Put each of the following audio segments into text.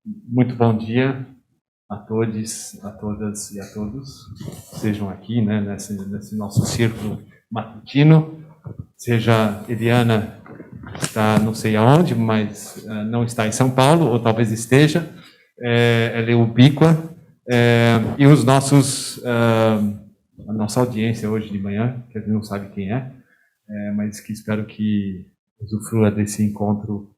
Muito bom dia a todos, a todas e a todos. Sejam aqui, né, nesse nosso círculo matutino. Seja Eliana, está não sei aonde, mas não está em São Paulo, ou talvez esteja. Ela é ubíqua. E os nossos, a nossa audiência hoje de manhã, que a gente não sabe quem mas que espero que usufrua desse encontro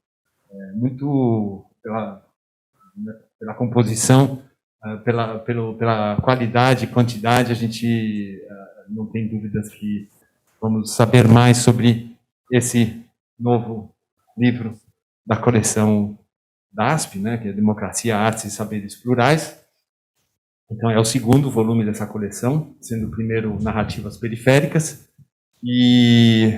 muito pela composição, pela qualidade e quantidade. A gente não tem dúvidas que vamos saber mais sobre esse novo livro da coleção da ASP, né, que é Democracia, Artes e Saberes Plurais. Então, é o segundo volume dessa coleção, sendo o primeiro Narrativas Periféricas. E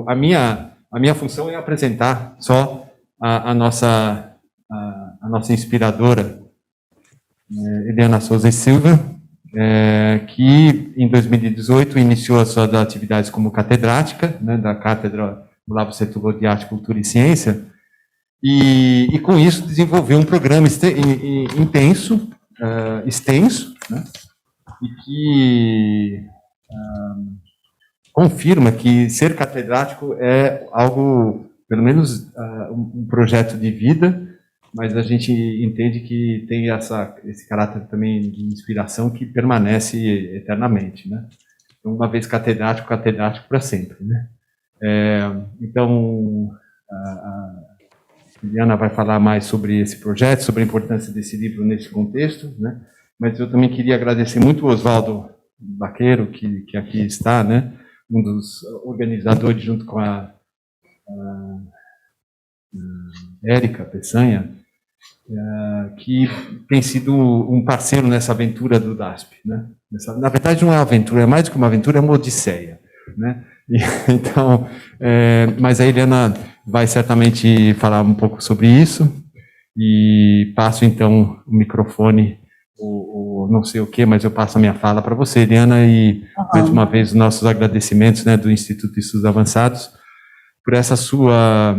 a minha função é apresentar só a nossa inspiradora, Eliana Souza e Silva, que em 2018 iniciou as suas atividades como catedrática, né, da Cátedra Olavo Setúbal de Arte, Cultura e Ciência, e com isso desenvolveu um programa intenso, extenso, né, e que confirma que ser catedrático é algo, pelo menos um projeto de vida, mas a gente entende que tem esse caráter também de inspiração que permanece eternamente, né? Então, uma vez catedrático para sempre, né? Então, a Juliana vai falar mais sobre esse projeto, sobre a importância desse livro nesse contexto, né? Mas eu também queria agradecer muito o Oswaldo Baqueiro, que aqui está, né? Um dos organizadores, junto com a Érica Peçanha, que tem sido um parceiro nessa aventura do DASP, né? Na verdade, não é uma aventura, é mais do que uma aventura, é uma odisseia, né? Então, mas a Eliana vai certamente falar um pouco sobre isso, e passo então o microfone, não sei o que, mas eu passo a minha fala para você, Eliana, e mais uma vez os nossos agradecimentos, né, do Instituto de Estudos Avançados por essa sua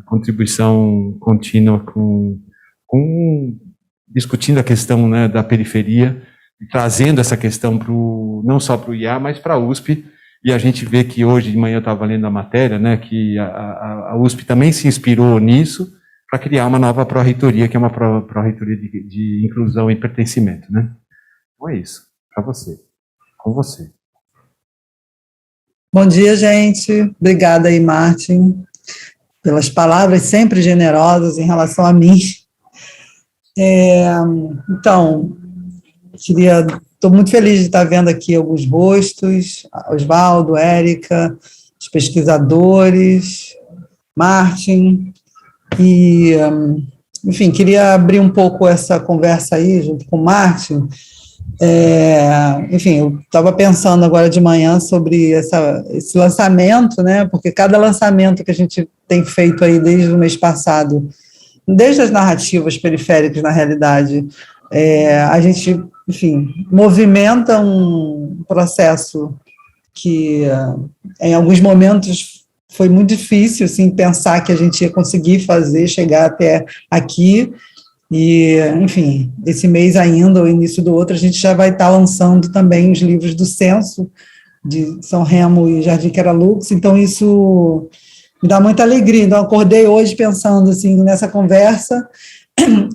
contribuição contínua discutindo a questão, né, da periferia, trazendo essa questão não só para o IA, mas para a USP. E a gente vê que hoje de manhã eu estava lendo a matéria, né, que a USP também se inspirou nisso para criar uma nova pró-reitoria, que é uma pró-reitoria de inclusão e pertencimento, né? Então é isso, para você, com você. Bom dia, gente. Obrigada aí, Martin, pelas palavras sempre generosas em relação a mim. Então, estou muito feliz de estar vendo aqui alguns rostos, Oswaldo, Érica, os pesquisadores, Martin, e, enfim, queria abrir um pouco essa conversa aí, junto com o Martin. Enfim, eu estava pensando agora de manhã sobre esse lançamento, né, porque cada lançamento que a gente tem feito aí desde o mês passado, desde as narrativas periféricas, na realidade, a gente, enfim, movimenta um processo que, em alguns momentos, foi muito difícil, assim, pensar que a gente ia conseguir chegar até aqui. E, enfim, esse mês ainda, o início do outro, a gente já vai estar lançando também os livros do Censo, de São Remo e Jardim Queralux, então isso me dá muita alegria. Então, acordei hoje pensando, assim, nessa conversa,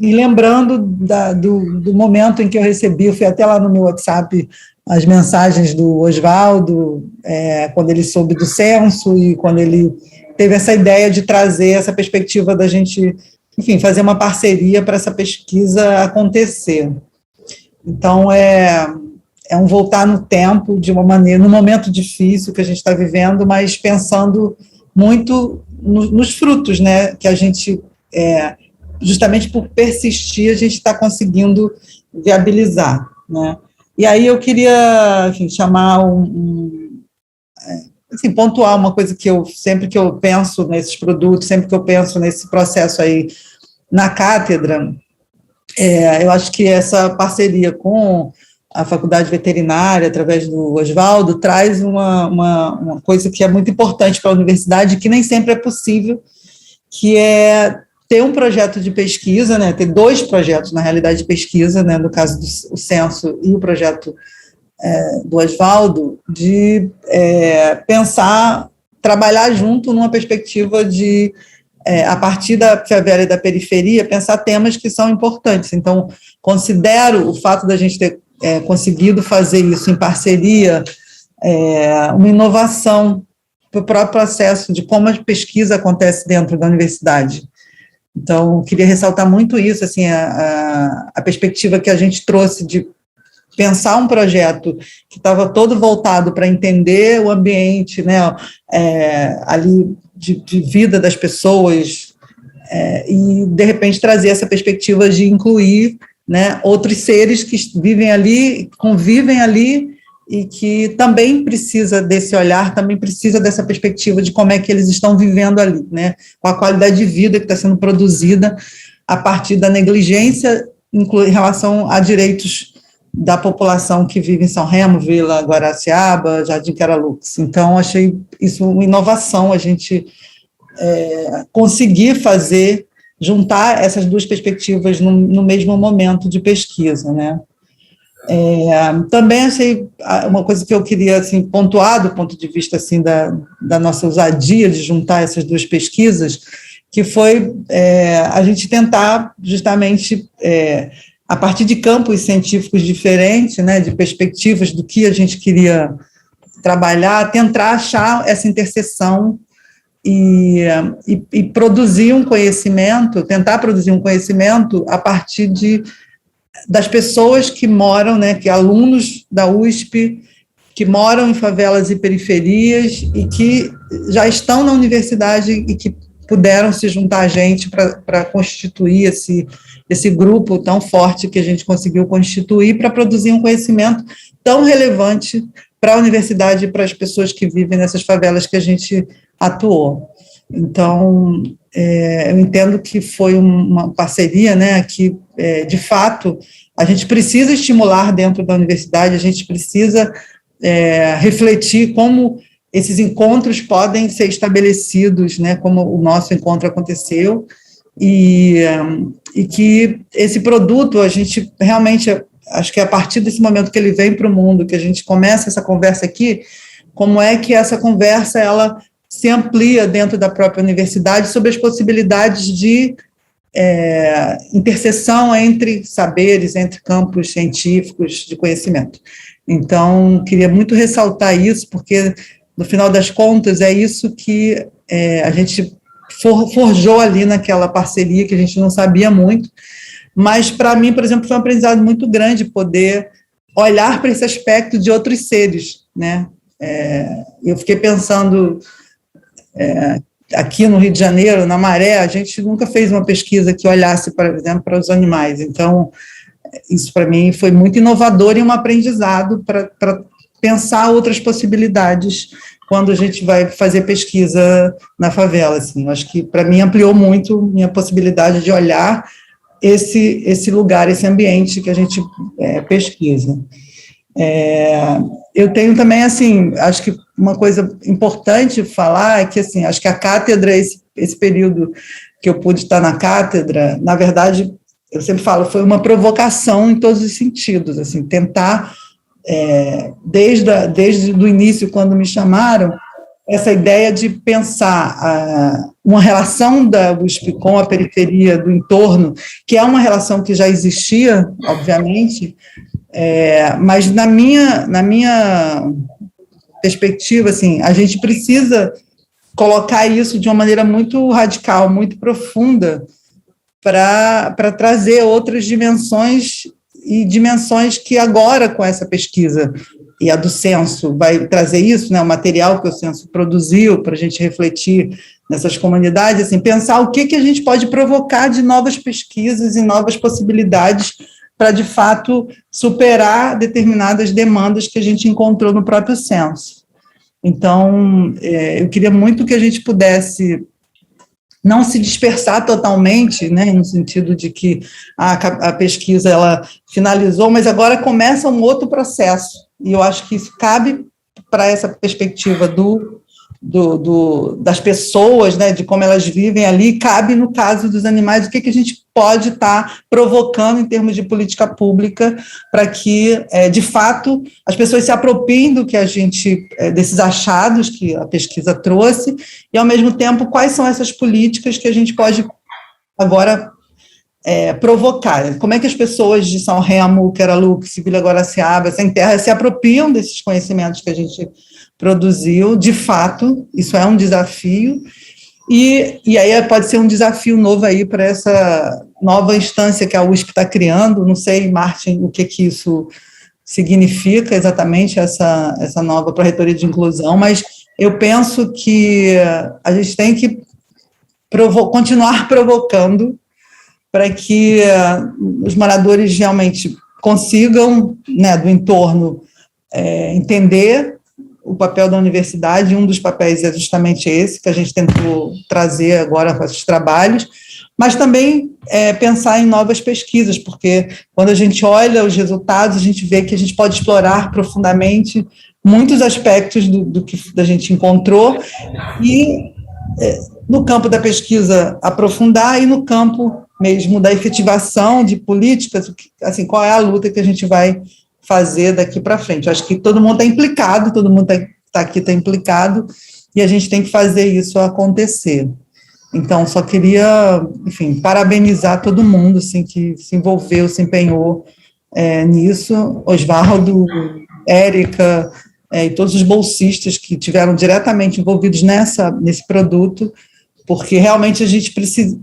e lembrando do momento em que eu recebi, eu fui até lá no meu WhatsApp, as mensagens do Oswaldo, quando ele soube do censo, e quando ele teve essa ideia de trazer essa perspectiva da gente, enfim, fazer uma parceria para essa pesquisa acontecer. Então, é um voltar no tempo, de uma maneira, num momento difícil que a gente está vivendo, mas pensando muito nos frutos, né, que a gente, justamente por persistir, a gente está conseguindo viabilizar, né. E aí eu queria, enfim, chamar assim, pontuar uma coisa que sempre que eu penso nesses produtos, sempre que eu penso nesse processo aí na cátedra, eu acho que essa parceria com a Faculdade Veterinária, através do Oswaldo, traz uma coisa que é muito importante para a universidade, que nem sempre é possível, que é ter um projeto de pesquisa, né, ter 2 projetos, na realidade, de pesquisa, né, no caso do Censo e o projeto do Oswaldo, de pensar, trabalhar junto numa perspectiva de, a partir da favela e da periferia, pensar temas que são importantes. Então, considero o fato da gente ter conseguido fazer isso em parceria uma inovação para o próprio processo de como a pesquisa acontece dentro da universidade. Então, queria ressaltar muito isso, assim, a perspectiva que a gente trouxe de pensar um projeto que estava todo voltado para entender o ambiente, né, ali de vida das pessoas, e, de repente, trazer essa perspectiva de incluir, né, outros seres que vivem ali, convivem ali, e que também precisa desse olhar, também precisa dessa perspectiva de como é que eles estão vivendo ali, né, com a qualidade de vida que está sendo produzida a partir da negligência em relação a direitos da população que vive em São Remo, Vila Guaraciaba, Jardim Queralux. Então, achei isso uma inovação, a gente conseguir juntar essas 2 perspectivas no mesmo momento de pesquisa, né. Também achei uma coisa que eu queria, assim, pontuar do ponto de vista, assim, da nossa ousadia de juntar essas 2 pesquisas, que foi a gente tentar justamente, a partir de campos científicos diferentes, né, de perspectivas do que a gente queria trabalhar, tentar achar essa interseção e produzir um conhecimento, tentar produzir um conhecimento a partir das pessoas que moram, né, que alunos da USP, que moram em favelas e periferias e que já estão na universidade e que puderam se juntar a gente para constituir esse grupo tão forte que a gente conseguiu constituir para produzir um conhecimento tão relevante para a universidade e para as pessoas que vivem nessas favelas que a gente atuou. Então, eu entendo que foi uma parceria, né, que, de fato, a gente precisa estimular dentro da universidade, a gente precisa refletir como esses encontros podem ser estabelecidos, né, como o nosso encontro aconteceu, e que esse produto, a gente realmente, acho que a partir desse momento que ele vem para o mundo, que a gente começa essa conversa aqui, como é que essa conversa, ela se amplia dentro da própria universidade sobre as possibilidades de interseção entre saberes, entre campos científicos de conhecimento. Então, queria muito ressaltar isso, porque, no final das contas, é isso que a gente forjou ali naquela parceria, que a gente não sabia muito, mas, para mim, por exemplo, foi um aprendizado muito grande poder olhar para esse aspecto de outros seres, né? Eu fiquei pensando, aqui no Rio de Janeiro, na Maré, a gente nunca fez uma pesquisa que olhasse, por exemplo, para os animais. Então, isso para mim foi muito inovador e um aprendizado para pensar outras possibilidades quando a gente vai fazer pesquisa na favela. Assim. Eu acho que, para mim, ampliou muito minha possibilidade de olhar esse lugar, esse ambiente que a gente pesquisa. Eu tenho também, assim, acho que uma coisa importante falar é que, assim, acho que a cátedra, esse período que eu pude estar na cátedra, na verdade, eu sempre falo, foi uma provocação em todos os sentidos, assim, tentar, desde o início, quando me chamaram, essa ideia de pensar uma relação da USP com a periferia do entorno, que é uma relação que já existia, obviamente, mas na minha perspectiva, assim, a gente precisa colocar isso de uma maneira muito radical, muito profunda, para trazer outras dimensões, e dimensões que agora, com essa pesquisa e a do Censo, vai trazer isso, né, o material que o Censo produziu para a gente refletir nessas comunidades, assim, pensar o que a gente pode provocar de novas pesquisas e novas possibilidades para, de fato, superar determinadas demandas que a gente encontrou no próprio Censo. Então, eu queria muito que a gente pudesse não se dispersar totalmente, né, no sentido de que a pesquisa ela finalizou, mas agora começa um outro processo, e eu acho que isso cabe para essa perspectiva do das pessoas, né, de como elas vivem ali, cabe no caso dos animais, o que a gente pode estar provocando em termos de política pública para que, de fato, as pessoas se apropriem do que a gente, desses achados que a pesquisa trouxe, e, ao mesmo tempo, quais são essas políticas que a gente pode agora provocar. Como é que as pessoas de São Remo, Queralux, Vila Guaraciaba, Sem Terra, se apropriam desses conhecimentos que a gente produziu, de fato, isso é um desafio, e aí pode ser um desafio novo aí para essa nova instância que a USP está criando, não sei, Martin, o que isso significa exatamente, essa nova Pró-Reitoria de Inclusão, mas eu penso que a gente tem que continuar provocando para que os moradores realmente consigam, né, do entorno, entender o papel da universidade, e um dos papéis é justamente esse, que a gente tentou trazer agora com esses trabalhos, mas também pensar em novas pesquisas, porque quando a gente olha os resultados, a gente vê que a gente pode explorar profundamente muitos aspectos do que a gente encontrou, e no campo da pesquisa aprofundar, e no campo mesmo da efetivação de políticas, assim, qual é a luta que a gente vai fazer daqui para frente. Eu acho que todo mundo está implicado, todo mundo está aqui está implicado, e a gente tem que fazer isso acontecer. Então, só queria, enfim, parabenizar todo mundo, assim, que se envolveu, se empenhou nisso, Osvaldo, Érica, e todos os bolsistas que tiveram diretamente envolvidos nesse produto, porque realmente a gente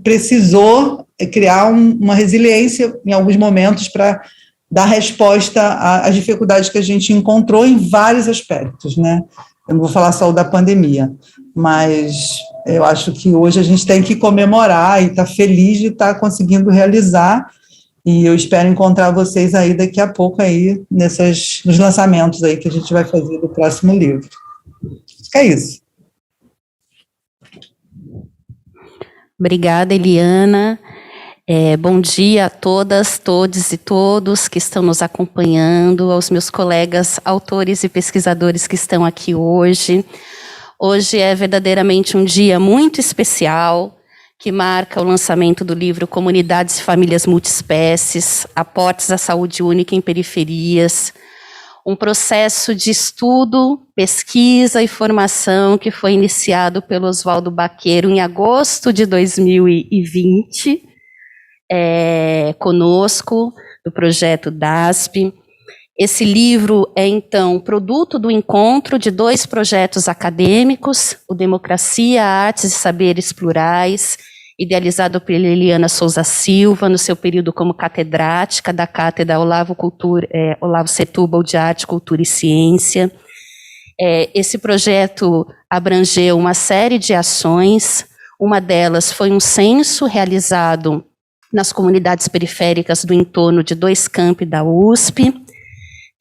precisou criar uma resiliência em alguns momentos para dar resposta às dificuldades que a gente encontrou em vários aspectos, né? Eu não vou falar só da pandemia, mas eu acho que hoje a gente tem que comemorar e estar feliz de estar conseguindo realizar, e eu espero encontrar vocês aí daqui a pouco aí nos lançamentos aí que a gente vai fazer do próximo livro. Acho que é isso. Obrigada, Eliana. Bom dia a todas, todos e todos que estão nos acompanhando, aos meus colegas autores e pesquisadores que estão aqui hoje. Hoje é verdadeiramente um dia muito especial, que marca o lançamento do livro Comunidades e Famílias Multiespécies, Aportes à Saúde Única em Periferias, um processo de estudo, pesquisa e formação que foi iniciado pelo Osvaldo Baqueiro em agosto de 2020, conosco, do projeto DASP. Esse livro é, então, produto do encontro de 2 projetos acadêmicos, o Democracia, Artes e Saberes Plurais, idealizado pela Eliana Souza Silva, no seu período como catedrática da Cátedra Olavo Setúbal de Arte, Cultura e Ciência. Esse projeto abrangeu uma série de ações, uma delas foi um censo realizado nas comunidades periféricas do entorno de 2 campi da USP,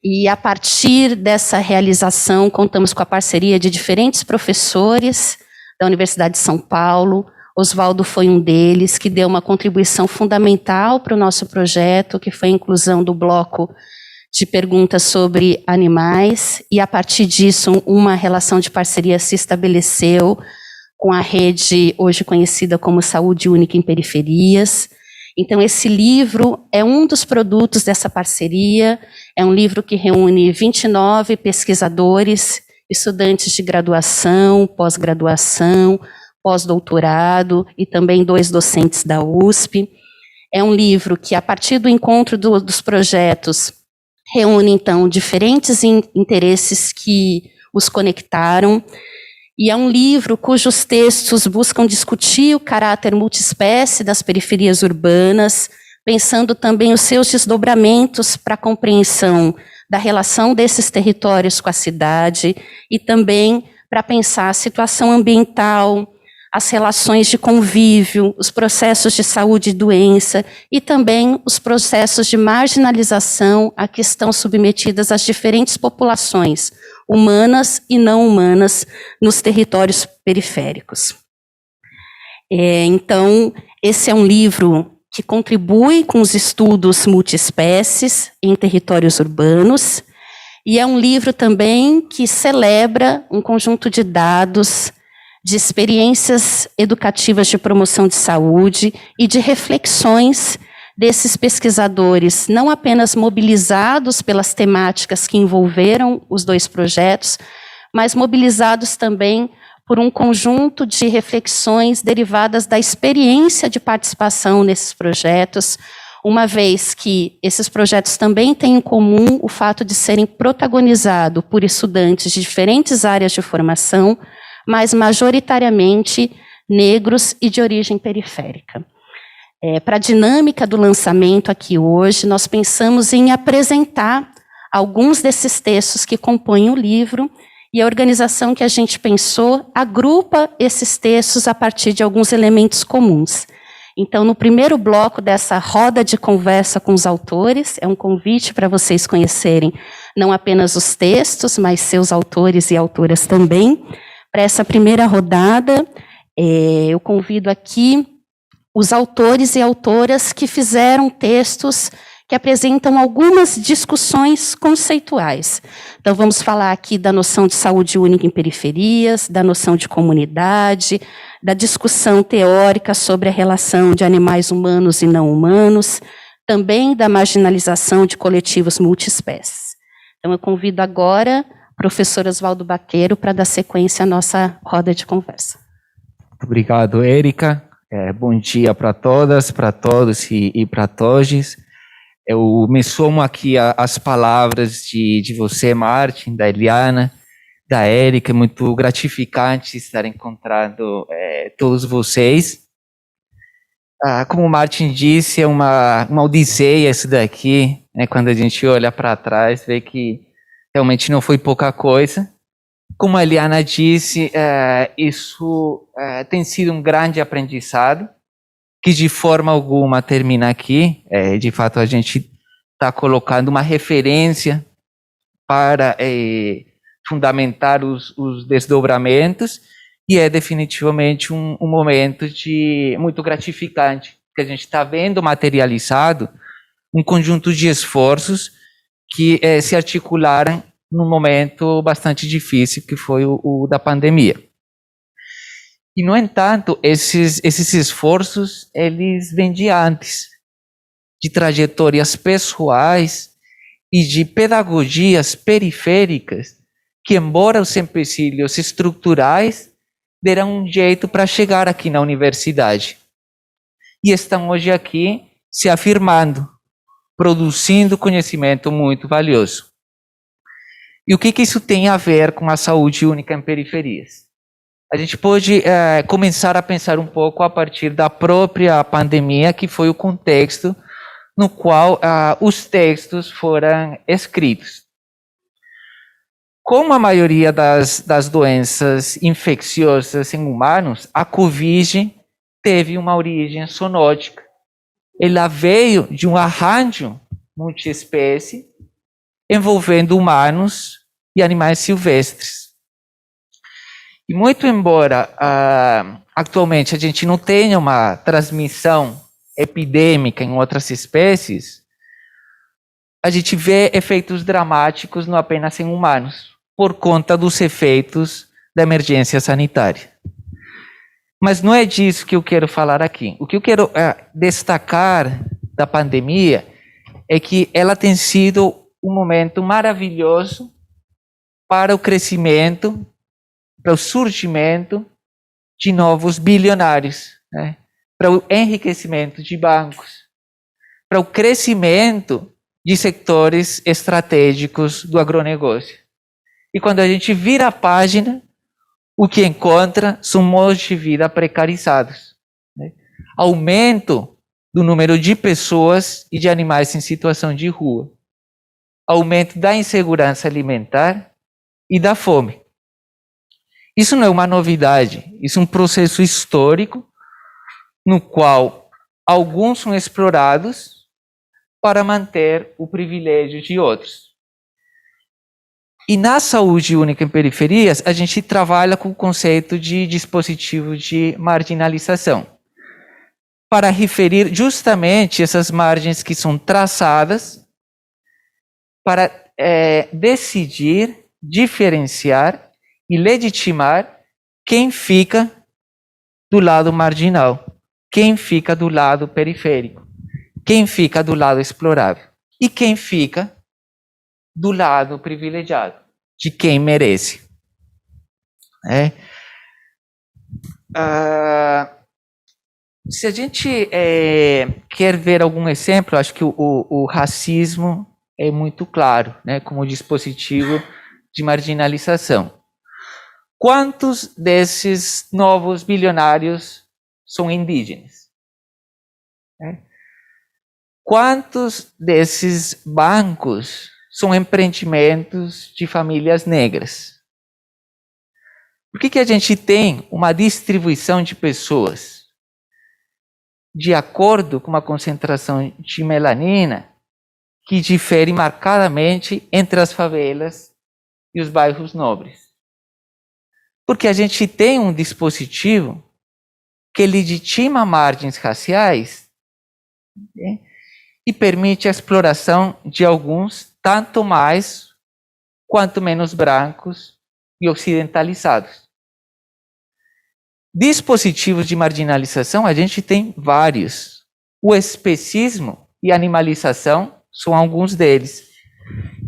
e a partir dessa realização contamos com a parceria de diferentes professores da Universidade de São Paulo. Osvaldo foi um deles, que deu uma contribuição fundamental para o nosso projeto, que foi a inclusão do bloco de perguntas sobre animais, e a partir disso uma relação de parceria se estabeleceu com a rede hoje conhecida como Saúde Única em Periferias. Então esse livro é um dos produtos dessa parceria, é um livro que reúne 29 pesquisadores, estudantes de graduação, pós-graduação, pós-doutorado e também 2 docentes da USP. É um livro que, a partir do encontro dos projetos, reúne, então, diferentes interesses que os conectaram, e é um livro cujos textos buscam discutir o caráter multiespécie das periferias urbanas, pensando também os seus desdobramentos para a compreensão da relação desses territórios com a cidade, e também para pensar a situação ambiental, as relações de convívio, os processos de saúde e doença, e também os processos de marginalização a que estão submetidas as diferentes populações, humanas e não humanas, nos territórios periféricos. Então, esse é um livro que contribui com os estudos multiespécies em territórios urbanos. E é um livro também que celebra um conjunto de dados, de experiências educativas de promoção de saúde e de reflexões desses pesquisadores, não apenas mobilizados pelas temáticas que envolveram os 2 projetos, mas mobilizados também por um conjunto de reflexões derivadas da experiência de participação nesses projetos, uma vez que esses projetos também têm em comum o fato de serem protagonizados por estudantes de diferentes áreas de formação, mas majoritariamente negros e de origem periférica. Para a dinâmica do lançamento aqui hoje, nós pensamos em apresentar alguns desses textos que compõem o livro, e a organização que a gente pensou agrupa esses textos a partir de alguns elementos comuns. Então, no primeiro bloco dessa roda de conversa com os autores, é um convite para vocês conhecerem não apenas os textos, mas seus autores e autoras também. Para essa primeira rodada, eu convido aqui os autores e autoras que fizeram textos que apresentam algumas discussões conceituais. Então, vamos falar aqui da noção de saúde única em periferias, da noção de comunidade, da discussão teórica sobre a relação de animais humanos e não humanos, também da marginalização de coletivos multiespécies. Então, eu convido agora o professor Oswaldo Baqueiro para dar sequência à nossa roda de conversa. Obrigado, Érica. Bom dia para todas, para todos e para todos. Eu me somo aqui às palavras de você, Martin, da Eliana, da Érica. É muito gratificante estar encontrando todos vocês. Como o Martin disse, é uma odisseia isso daqui, né? Quando a gente olha para trás, vê que realmente não foi pouca coisa. Como a Eliana disse, isso tem sido um grande aprendizado, que de forma alguma termina aqui. De fato, a gente está colocando uma referência para fundamentar os desdobramentos, e é definitivamente um momento muito gratificante, que a gente está vendo materializado um conjunto de esforços que se articularam num momento bastante difícil, que foi o da pandemia. E, no entanto, esses esforços, eles vêm de antes, de trajetórias pessoais e de pedagogias periféricas, que, embora os empecilhos estruturais, deram um jeito para chegar aqui na universidade. E estão hoje aqui se afirmando, produzindo conhecimento muito valioso. E o que isso tem a ver com a saúde única em periferias? A gente pode começar a pensar um pouco a partir da própria pandemia, que foi o contexto no qual os textos foram escritos. Como a maioria das doenças infecciosas em humanos, a Covid teve uma origem zoonótica. Ela veio de um arranjo multiespécie envolvendo humanos e animais silvestres. E muito embora atualmente a gente não tenha uma transmissão epidêmica em outras espécies, a gente vê efeitos dramáticos não apenas em humanos, por conta dos efeitos da emergência sanitária. Mas não é disso que eu quero falar aqui. O que eu quero destacar da pandemia é que ela tem sido um momento maravilhoso para o crescimento, para o surgimento de novos bilionários, né? Para o enriquecimento de bancos, para o crescimento de setores estratégicos do agronegócio. E quando a gente vira a página, o que encontra são modos de vida precarizados, né? Aumento do número de pessoas e de animais em situação de rua, aumento da insegurança alimentar e da fome. Isso não é uma novidade, isso é um processo histórico no qual alguns são explorados para manter o privilégio de outros. E na saúde única em periferias, a gente trabalha com o conceito de dispositivo de marginalização, para referir justamente essas margens que são traçadas para decidir, diferenciar e legitimar quem fica do lado marginal, quem fica do lado periférico, quem fica do lado explorável e quem fica do lado privilegiado, de quem merece. Se a gente quer ver algum exemplo, acho que o racismo é muito claro, né, como dispositivo de marginalização. Quantos desses novos bilionários são indígenas? Quantos desses bancos são empreendimentos de famílias negras? Por que a gente tem uma distribuição de pessoas de acordo com uma concentração de melanina que difere marcadamente entre as favelas e os bairros nobres? Porque a gente tem um dispositivo que legitima margens raciais, né, e permite a exploração de alguns, tanto mais quanto menos brancos e ocidentalizados. Dispositivos de marginalização a gente tem vários. O especismo e a animalização são alguns deles,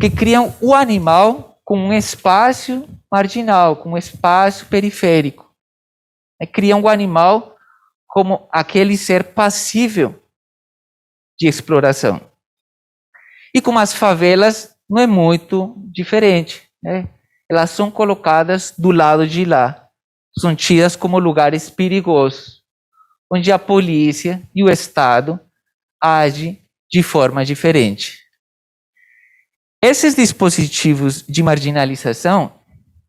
que criam o animal com um espaço marginal, com um espaço periférico. Criam o animal como aquele ser passível de exploração. E como as favelas não é muito diferente, né? Elas são colocadas do lado de lá, são tidas como lugares perigosos, onde a polícia e o Estado agem de forma diferente. Esses dispositivos de marginalização,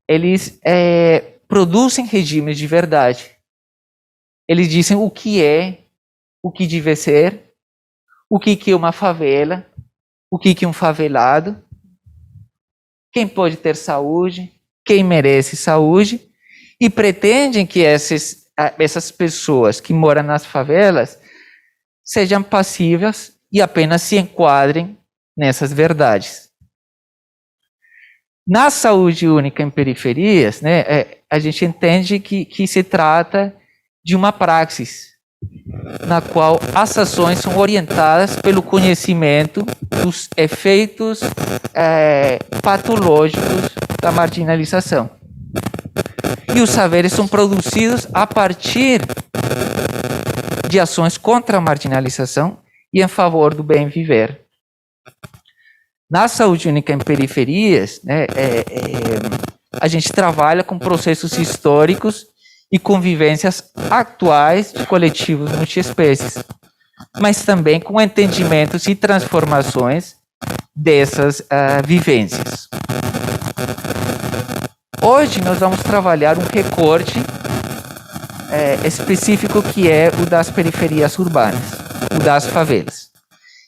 eles produzem regimes de verdade. Eles dizem o que é, o que deve ser, o que é uma favela, o que é um favelado, quem pode ter saúde, quem merece saúde, e pretendem que essas pessoas que moram nas favelas sejam passíveis e apenas se enquadrem nessas verdades. Na saúde única em periferias, né, a gente entende que se trata de uma praxis na qual as ações são orientadas pelo conhecimento dos efeitos patológicos da marginalização. E os saberes são produzidos a partir de ações contra a marginalização e em favor do bem viver. Na saúde única em periferias, né, a gente trabalha com processos históricos e convivências atuais de coletivos multiespécies, mas também com entendimentos e transformações dessas vivências. Hoje nós vamos trabalhar um recorte específico que é o das periferias urbanas, o das favelas.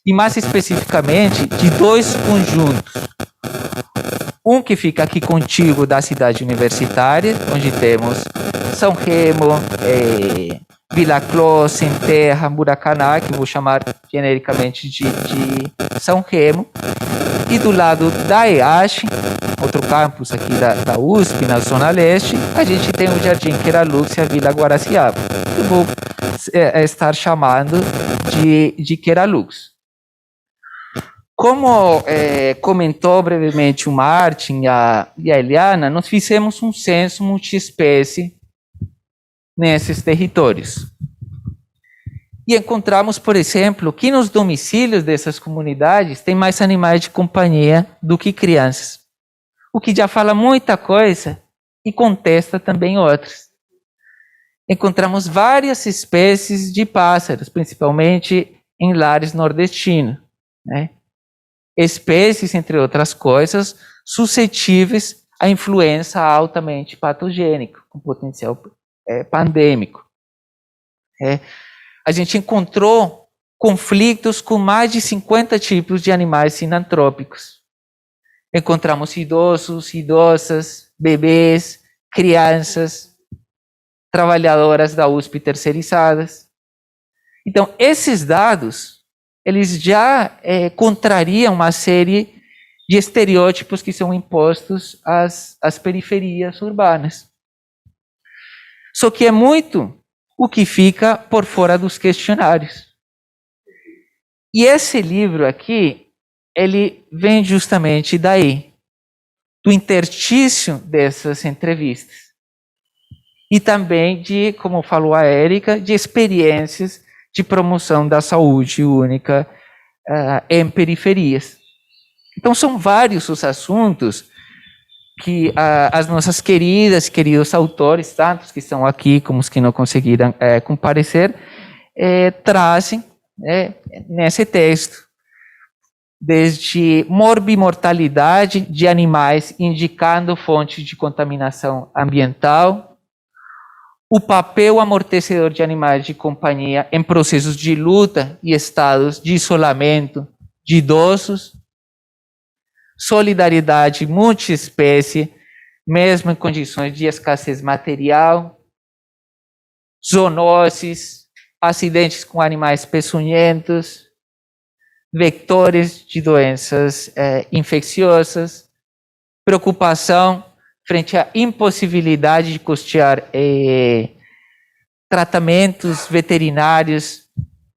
E mais especificamente de dois conjuntos. Um que fica aqui contíguo da cidade universitária, onde temos São Remo, Vila Clós, Sem Terra, Muracaná, que eu vou chamar genericamente de São Remo. E do lado da EASH, outro campus aqui da USP, na Zona Leste, a gente tem o Jardim Queralux e a Vila Guaraciaba. Eu vou estar chamando de Queralux. Como comentou brevemente o Martin e a Eliana, nós fizemos um censo multiespécie nesses territórios. E encontramos, por exemplo, que nos domicílios dessas comunidades tem mais animais de companhia do que crianças. O que já fala muita coisa e contesta também outras. Encontramos várias espécies de pássaros, principalmente em lares nordestinos, né? Espécies, entre outras coisas, suscetíveis à influenza altamente patogênica, com potencial pandêmico. A gente encontrou conflitos com mais de 50 tipos de animais sinantrópicos. Encontramos idosos, idosas, bebês, crianças, trabalhadoras da USP terceirizadas. Então, esses dados, eles já contrariam uma série de estereótipos que são impostos às periferias urbanas. Só que é muito o que fica por fora dos questionários. E esse livro aqui, ele vem justamente daí, do interstício dessas entrevistas. E também de, como falou a Érica, de experiências de promoção da saúde única em periferias. Então, são vários os assuntos que as nossas queridos autores, tanto os que estão aqui como os que não conseguiram comparecer, trazem nesse texto. Desde morbimortalidade de animais indicando fontes de contaminação ambiental, o papel amortecedor de animais de companhia em processos de luta e estados de isolamento de idosos, solidariedade multiespécie, mesmo em condições de escassez material, zoonoses, acidentes com animais peçonhentos, vectores de doenças infecciosas, preocupação frente à impossibilidade de custear tratamentos veterinários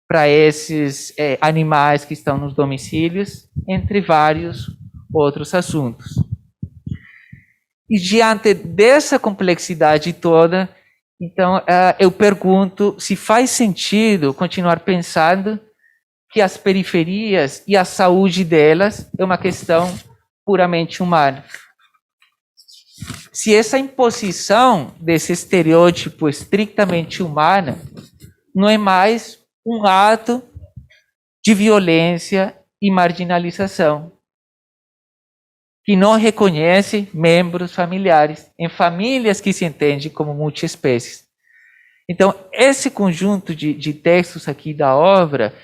para esses animais que estão nos domicílios, entre vários outros assuntos. E diante dessa complexidade toda, então, eu pergunto se faz sentido continuar pensando que as periferias e a saúde delas é uma questão puramente humana. Se essa imposição desse estereótipo estritamente humano não é mais um ato de violência e marginalização, que não reconhece membros familiares, em famílias que se entendem como multiespécies. Então, esse conjunto de textos aqui da obra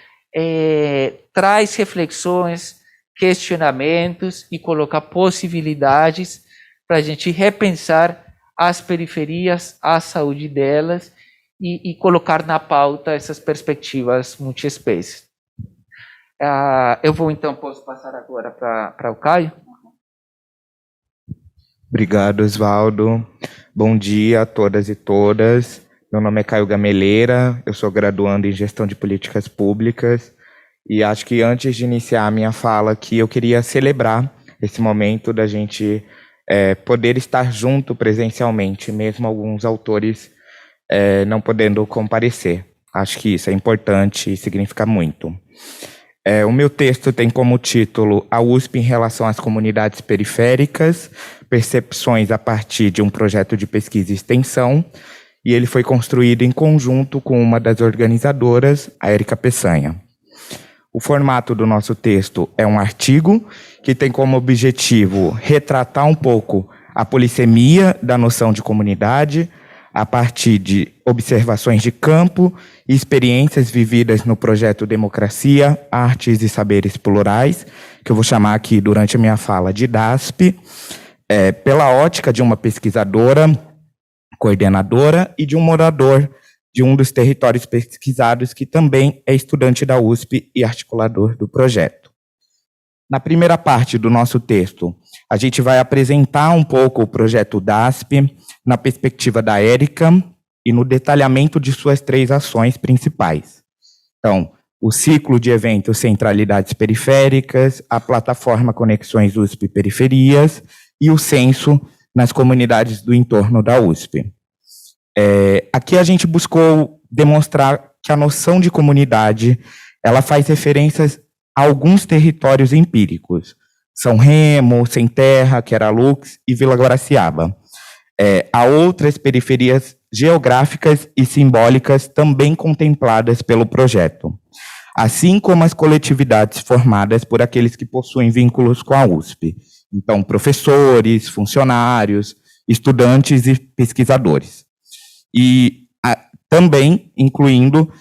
traz reflexões, questionamentos e coloca possibilidades para a gente repensar as periferias, a saúde delas e colocar na pauta essas perspectivas multiespécies. Eu vou, então, posso passar agora para o Caio? Obrigado, Osvaldo. Bom dia a todas e todas. Meu nome é Caio Gameleira, eu sou graduando em Gestão de Políticas Públicas e acho que antes de iniciar a minha fala aqui, eu queria celebrar esse momento da gente poder estar junto presencialmente, mesmo alguns autores não podendo comparecer. Acho que isso é importante e significa muito. O meu texto tem como título A USP em relação às comunidades periféricas, percepções a partir de um projeto de pesquisa e extensão, e ele foi construído em conjunto com uma das organizadoras, a Érica Peçanha. O formato do nosso texto é um artigo que tem como objetivo retratar um pouco a polissemia da noção de comunidade a partir de observações de campo e experiências vividas no projeto Democracia, Artes e Saberes Plurais, que eu vou chamar aqui durante a minha fala de DASP, pela ótica de uma pesquisadora, coordenadora e de um morador de um dos territórios pesquisados, que também é estudante da USP e articulador do projeto. Na primeira parte do nosso texto, a gente vai apresentar um pouco o projeto DASP na perspectiva da Érica e no detalhamento de suas 3 ações principais. Então, o ciclo de eventos Centralidades Periféricas, a plataforma Conexões USP Periferias e o censo nas comunidades do entorno da USP. Aqui a gente buscou demonstrar que a noção de comunidade ela faz referências a alguns territórios empíricos. São Remo, Sem Terra, Queralux e Vila Guaraciaba. Há outras periferias geográficas e simbólicas também contempladas pelo projeto, assim como as coletividades formadas por aqueles que possuem vínculos com a USP. Então, professores, funcionários, estudantes e pesquisadores. E também incluindo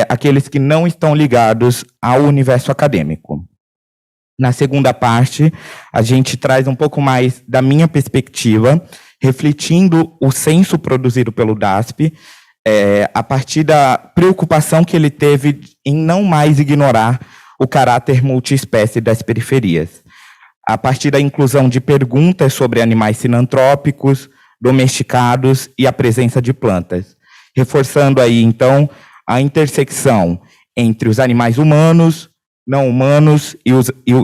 aqueles que não estão ligados ao universo acadêmico. Na segunda parte, a gente traz um pouco mais da minha perspectiva, refletindo o censo produzido pelo DASP, a partir da preocupação que ele teve em não mais ignorar o caráter multiespécie das periferias. a partir da inclusão de perguntas sobre animais sinantrópicos, domesticados e a presença de plantas, reforçando aí, então, a intersecção entre os animais humanos, não humanos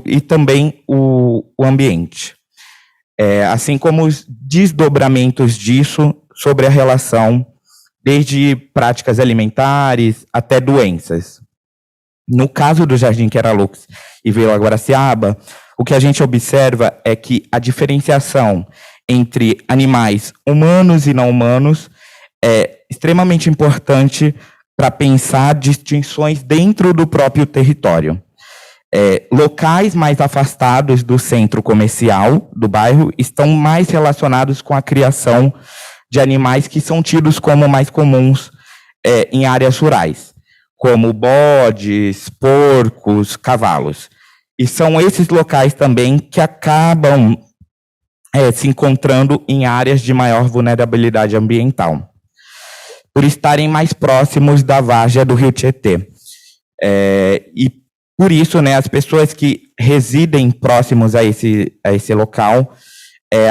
e também o ambiente, assim como os desdobramentos disso sobre a relação desde práticas alimentares até doenças. No caso do Jardim Queralux e Vila Guaraciaba, o que a gente observa é que a diferenciação entre animais humanos e não humanos é extremamente importante para pensar distinções dentro do próprio território. Locais mais afastados do centro comercial do bairro estão mais relacionados com a criação de animais que são tidos como mais comuns em áreas rurais, como bodes, porcos, cavalos. E são esses locais também que acabam se encontrando em áreas de maior vulnerabilidade ambiental, por estarem mais próximos da várzea do Rio Tietê. E por isso, né, as pessoas que residem próximos a esse local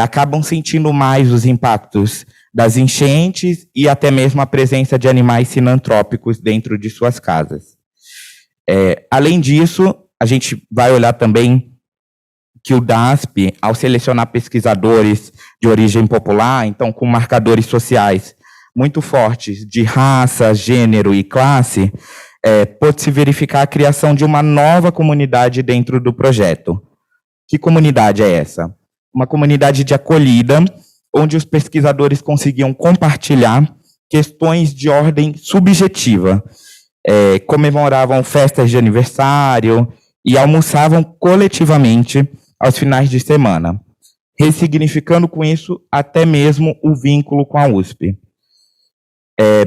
acabam sentindo mais os impactos das enchentes e até mesmo a presença de animais sinantrópicos dentro de suas casas. Além disso, a gente vai olhar também que o DASP, ao selecionar pesquisadores de origem popular, então com marcadores sociais muito fortes de raça, gênero e classe, pode-se verificar a criação de uma nova comunidade dentro do projeto. Que comunidade é essa? Uma comunidade de acolhida, onde os pesquisadores conseguiam compartilhar questões de ordem subjetiva, comemoravam festas de aniversário e almoçavam coletivamente aos finais de semana, ressignificando com isso até mesmo o vínculo com a USP.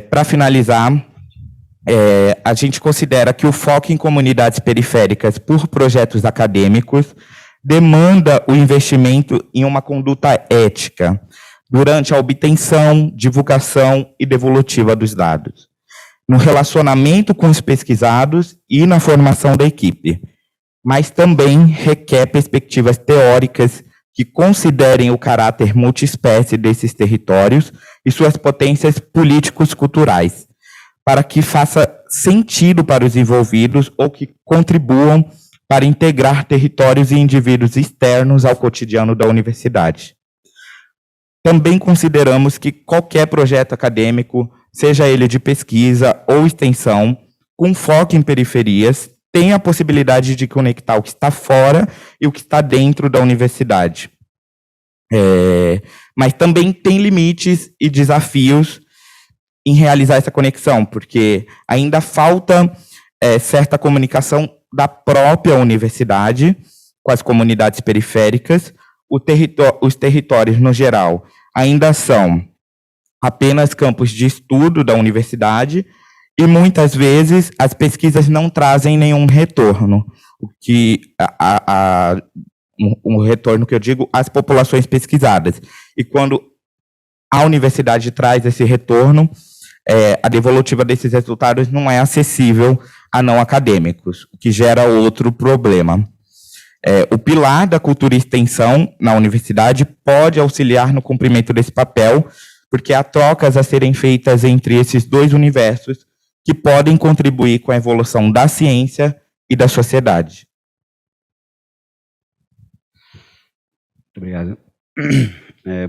Para finalizar, a gente considera que o foco em comunidades periféricas por projetos acadêmicos demanda o investimento em uma conduta ética durante a obtenção, divulgação e devolutiva dos dados, no relacionamento com os pesquisados e na formação da equipe, mas também requer perspectivas teóricas que considerem o caráter multiespécie desses territórios e suas potências políticos culturais, para que faça sentido para os envolvidos ou que contribuam para integrar territórios e indivíduos externos ao cotidiano da universidade. Também consideramos que qualquer projeto acadêmico, seja ele de pesquisa ou extensão, com foco em periferias, tem a possibilidade de conectar o que está fora e o que está dentro da universidade. Mas também tem limites e desafios em realizar essa conexão, porque ainda falta certa comunicação da própria universidade com as comunidades periféricas. Os territórios, no geral, ainda são apenas campos de estudo da universidade e, muitas vezes, as pesquisas não trazem nenhum retorno. Um retorno que eu digo às populações pesquisadas. E quando a universidade traz esse retorno, a devolutiva desses resultados não é acessível a não acadêmicos, o que gera outro problema. O pilar da cultura e extensão na universidade pode auxiliar no cumprimento desse papel, porque há trocas a serem feitas entre esses dois universos que podem contribuir com a evolução da ciência e da sociedade. Muito obrigado.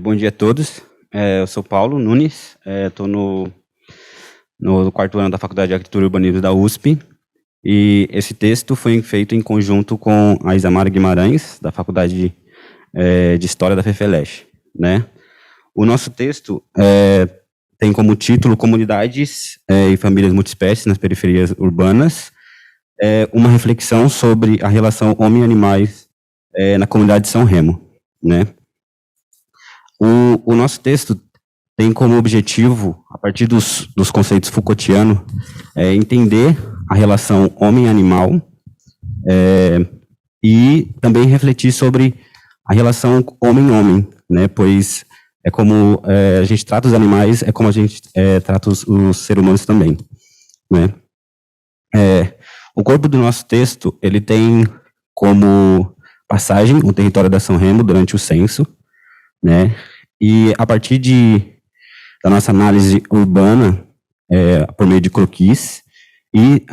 Bom dia a todos. Eu sou Paulo Nunes, estou no 4º ano da Faculdade de Arquitetura e Urbanismo da USP, e esse texto foi feito em conjunto com a Isamara Guimarães, da Faculdade de História da FEFELESH, né? O nosso texto tem como título Comunidades e Famílias Multiespécies nas Periferias Urbanas, uma reflexão sobre a relação homem-animais na comunidade de São Remo, né? O nosso texto tem como objetivo, a partir dos conceitos Foucaultianos, entender a relação homem-animal e também refletir sobre a relação homem-homem, né? Pois é como a gente trata os animais, é como a gente trata os seres humanos também, né? O corpo do nosso texto, ele tem como passagem, o território da São Remo durante o censo, né? E a partir da nossa análise urbana, por meio de croquis, e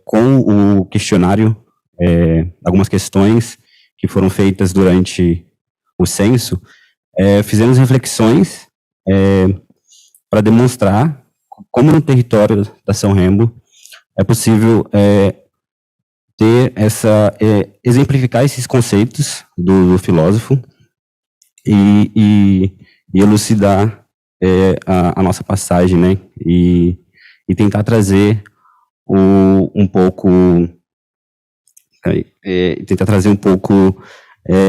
com o questionário, algumas questões que foram feitas durante o censo, fizemos reflexões para demonstrar como no território da São Remo é possível ter exemplificar esses conceitos do filósofo e elucidar a nossa passagem, né? E tentar trazer um pouco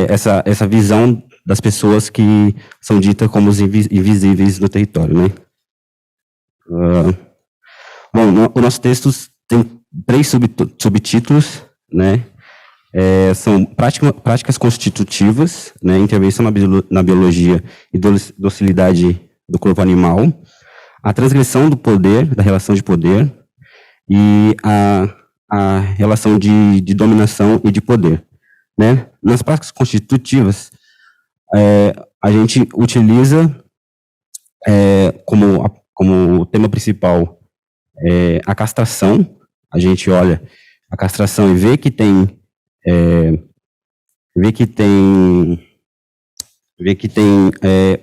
essa visão das pessoas que são ditas como os invisíveis no território, né? Bom, o nosso texto tem 3 subtítulos, né? São práticas constitutivas, né? Intervenção na biologia e docilidade do corpo animal, a transgressão do poder, da relação de poder, e a relação de dominação e de poder, né? Nas práticas constitutivas, a gente utiliza como tema principal a castração. A gente olha a castração e vê que tem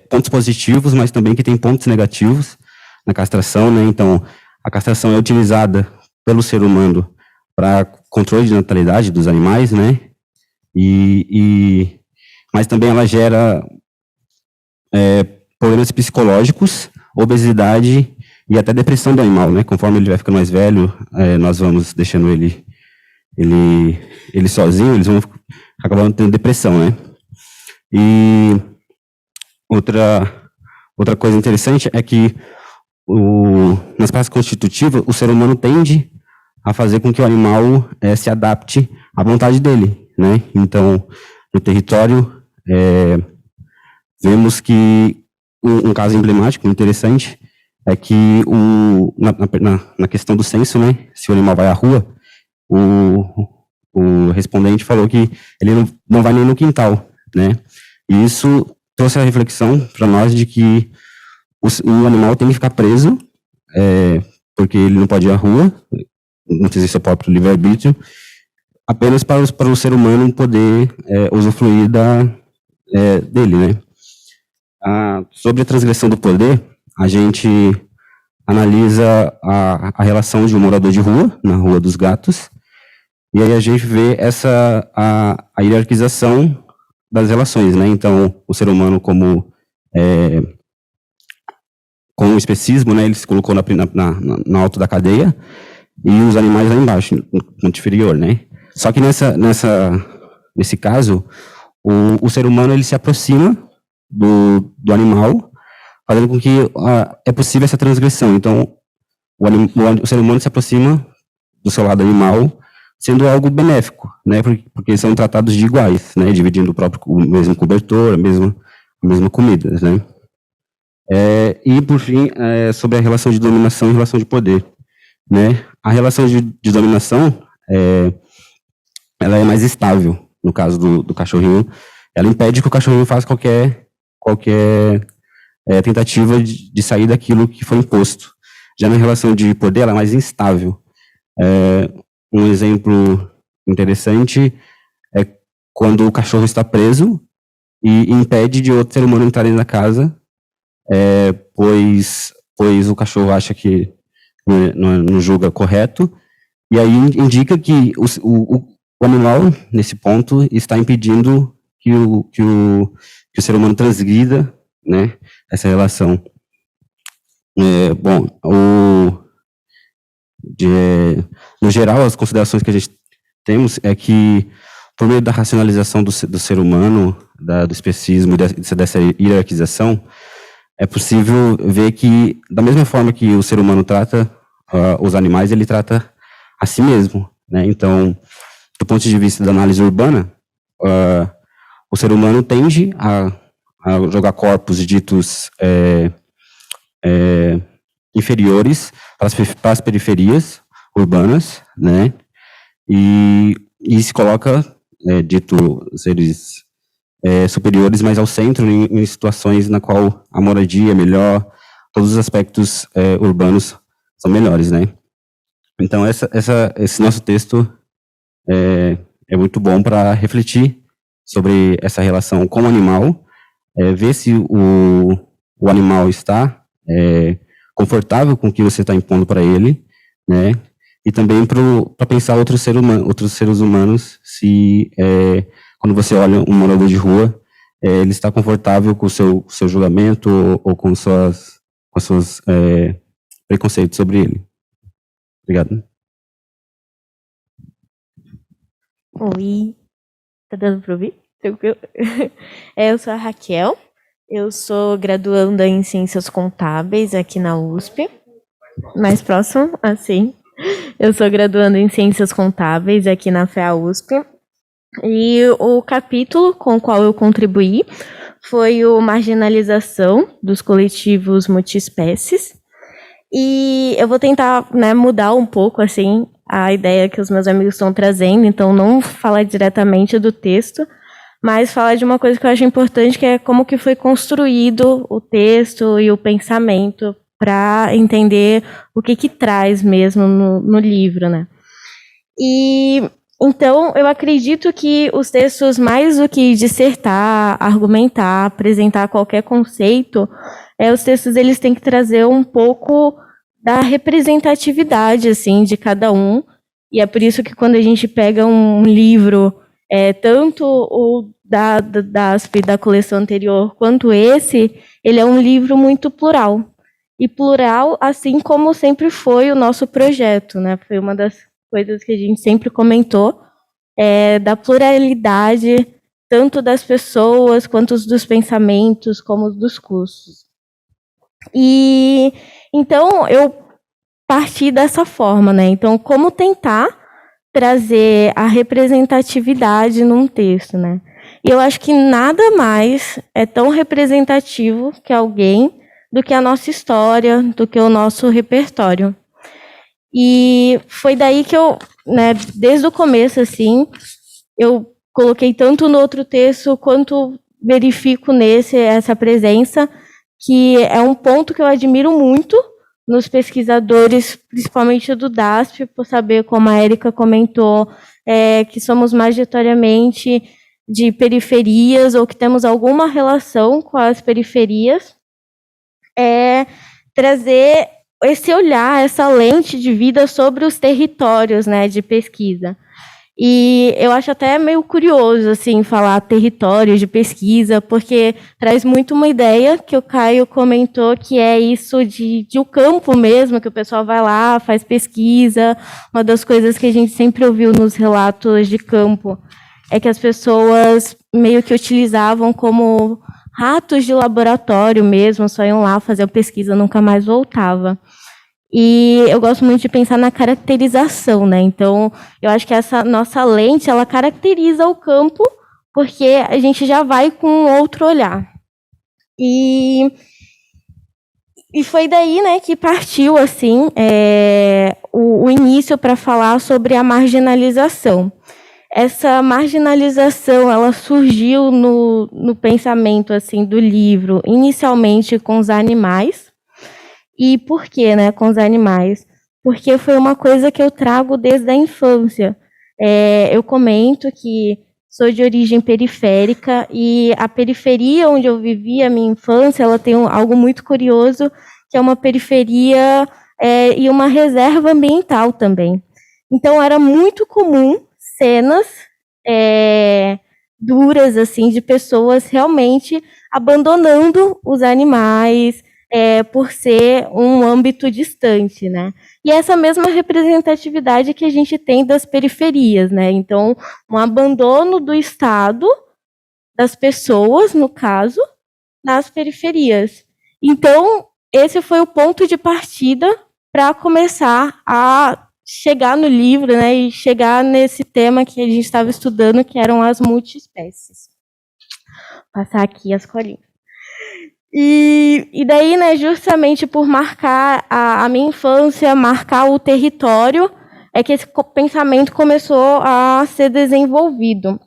pontos positivos, mas também que tem pontos negativos na castração, né? Então, a castração é utilizada pelo ser humano para controle de natalidade dos animais, né? Mas também ela gera problemas psicológicos, obesidade e até depressão do animal, né? Conforme ele vai ficando mais velho, nós vamos deixando ele sozinho, eles vão acabando tendo depressão, né? E outra coisa interessante é que nas práticas constitutivas, o ser humano tende a fazer com que o animal se adapte à vontade dele, né? Então, no território, vemos que um caso emblemático, interessante, é que na questão do censo, né, se o animal vai à rua, o respondente falou que ele não vai nem no quintal, né? E isso trouxe a reflexão para nós de que o animal tem que ficar preso, porque ele não pode ir à rua, não existe seu próprio livre-arbítrio, apenas para o ser humano poder usufruir dele, né? Sobre a transgressão do poder, a gente analisa a relação de um morador de rua, na Rua dos Gatos, e aí a gente vê a hierarquização das relações, né? Então, o ser humano como com o especismo, né? Ele se colocou na alto da cadeia, e os animais lá embaixo, no inferior, né? Só que nesse caso, o ser humano ele se aproxima do animal, fazendo com que é possível essa transgressão. Então, o ser humano se aproxima do seu lado animal, sendo algo benéfico, né? Porque são tratados de iguais, né? Dividindo o mesmo cobertor, a mesma comida, né? E, por fim, sobre a relação de dominação e relação de poder, né? A relação de dominação, ela é mais estável, no caso do cachorrinho. Ela impede que o cachorrinho faça qualquer tentativa de sair daquilo que foi imposto. Já na relação de poder, ela é mais instável. Um exemplo interessante é quando o cachorro está preso e impede de outro ser humano entrar dentro da casa, pois o cachorro acha que não julga correto, e aí indica que o animal, nesse ponto, está impedindo que o ser humano transgrida, né, essa relação. No geral, as considerações que a gente temos é que, por meio da racionalização do ser humano, do especismo e dessa hierarquização, é possível ver que, da mesma forma que o ser humano trata os animais, ele trata a si mesmo, né? Então, do ponto de vista da análise urbana, o ser humano tende a jogar corpos ditos inferiores para as periferias urbanas, né? E se coloca dito seres superiores, mas ao centro em situações na qual a moradia é melhor, todos os aspectos urbanos são melhores, né? Então, esse nosso texto é muito bom para refletir sobre essa relação com o animal, ver se o animal está confortável com o que você está impondo para ele, né? E também para pensar outros seres humanos, se quando você olha um morador de rua, ele está confortável com o seu julgamento ou com seus preconceitos sobre ele. Obrigado. Oi, tá dando para ouvir? Tranquilo? Eu sou a Raquel, eu sou graduanda em Ciências Contábeis aqui na USP. Mais próximo, assim. Eu sou graduanda em Ciências Contábeis aqui na FEA-USP. E o capítulo com o qual eu contribuí foi o Marginalização dos Coletivos Multiespécies. E eu vou tentar, né, mudar um pouco assim a ideia que os meus amigos estão trazendo, então não falar diretamente do texto, mas falar de uma coisa que eu acho importante, que é como que foi construído o texto e o pensamento para entender o que traz mesmo no livro, né? E então eu acredito que os textos, mais do que dissertar, argumentar, apresentar qualquer conceito, os textos eles têm que trazer um pouco da representatividade assim de cada um, e é por isso que quando a gente pega um livro, tanto o da ASP, da coleção anterior, quanto esse, ele é um livro muito plural. E plural, assim como sempre foi o nosso projeto, né? Foi uma das coisas que a gente sempre comentou, da pluralidade, tanto das pessoas, quanto dos pensamentos, como dos cursos. E então eu parti dessa forma, né? Então, como tentar trazer a representatividade num texto, né? E eu acho que nada mais é tão representativo que alguém do que a nossa história, do que o nosso repertório. E foi daí que eu, né, desde o começo, assim, eu coloquei tanto no outro texto quanto verifico nesse essa presença, que é um ponto que eu admiro muito nos pesquisadores, principalmente do DASP, por saber, como a Érica comentou, que somos majoritariamente de periferias ou que temos alguma relação com as periferias, trazer esse olhar, essa lente de vida sobre os territórios, né, de pesquisa. E eu acho até meio curioso assim falar territórios de pesquisa, porque traz muito uma ideia que o Caio comentou, que é isso de o campo mesmo, que o pessoal vai lá, faz pesquisa. Uma das coisas que a gente sempre ouviu nos relatos de campo é que as pessoas meio que utilizavam como ratos de laboratório mesmo, só iam lá fazer a pesquisa, nunca mais voltava. E eu gosto muito de pensar na caracterização, né? Então, eu acho que essa nossa lente, ela caracteriza o campo, porque a gente já vai com outro olhar. E foi daí, né, que partiu, assim, o início para falar sobre a marginalização. Essa marginalização, ela surgiu no pensamento, assim, do livro, inicialmente com os animais. E por quê, né, com os animais? Porque foi uma coisa que eu trago desde a infância. Eu comento que sou de origem periférica e a periferia onde eu vivi a minha infância, ela tem algo muito curioso, que é uma periferia e uma reserva ambiental também. Então, era muito comum cenas duras, assim, de pessoas realmente abandonando os animais, por ser um âmbito distante, né? E essa mesma representatividade que a gente tem das periferias, né? Então, um abandono do Estado, das pessoas, no caso, nas periferias. Então, esse foi o ponto de partida para começar a chegar no livro, né? E chegar nesse tema que a gente estava estudando, que eram as multiespécies. Vou passar aqui as colinhas. E daí, né, justamente por marcar a minha infância, marcar o território, é que esse pensamento começou a ser desenvolvido.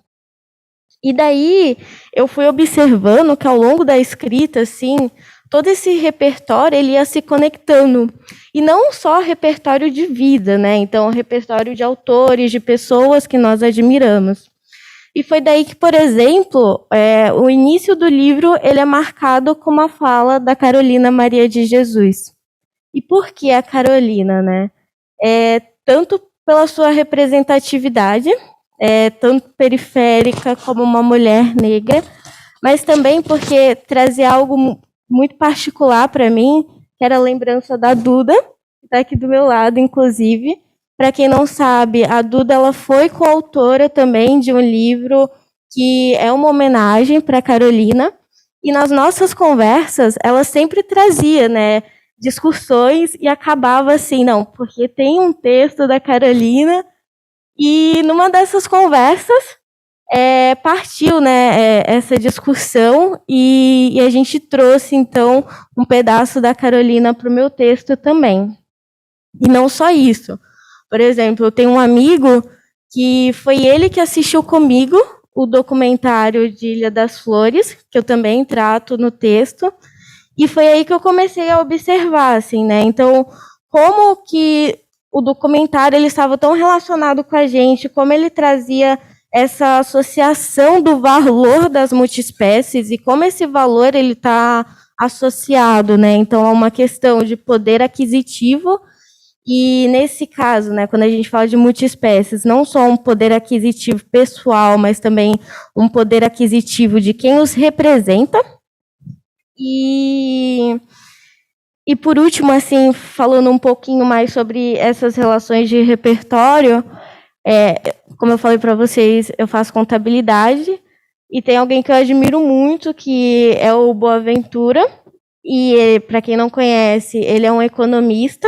E daí eu fui observando que ao longo da escrita, assim, todo esse repertório ele ia se conectando. E não só repertório de vida, né? Então, repertório de autores, de pessoas que nós admiramos. E foi daí que, por exemplo, o início do livro ele é marcado com uma fala da Carolina Maria de Jesus. E por que a Carolina, né? Tanto pela sua representatividade, tanto periférica como uma mulher negra, mas também porque trazia algo muito particular para mim, que era a lembrança da Duda, que está aqui do meu lado, inclusive. Para quem não sabe, a Duda ela foi coautora também de um livro que é uma homenagem para a Carolina, e nas nossas conversas ela sempre trazia, né, discussões e acabava assim, não, porque tem um texto da Carolina. E numa dessas conversas partiu, né, essa discussão e a gente trouxe então um pedaço da Carolina para o meu texto também. E não só isso. Por exemplo, eu tenho um amigo que foi ele que assistiu comigo o documentário de Ilha das Flores, que eu também trato no texto, e foi aí que eu comecei a observar, assim, né? Então, como que o documentário ele estava tão relacionado com a gente, como ele trazia essa associação do valor das multiespécies e como esse valor ele está associado, né? Então, a uma questão de poder aquisitivo. E nesse caso, né, quando a gente fala de multiespécies, não só um poder aquisitivo pessoal, mas também um poder aquisitivo de quem os representa. E por último, assim, falando um pouquinho mais sobre essas relações de repertório, como eu falei para vocês, eu faço contabilidade e tem alguém que eu admiro muito, que é o Boaventura. E para quem não conhece, ele é um economista.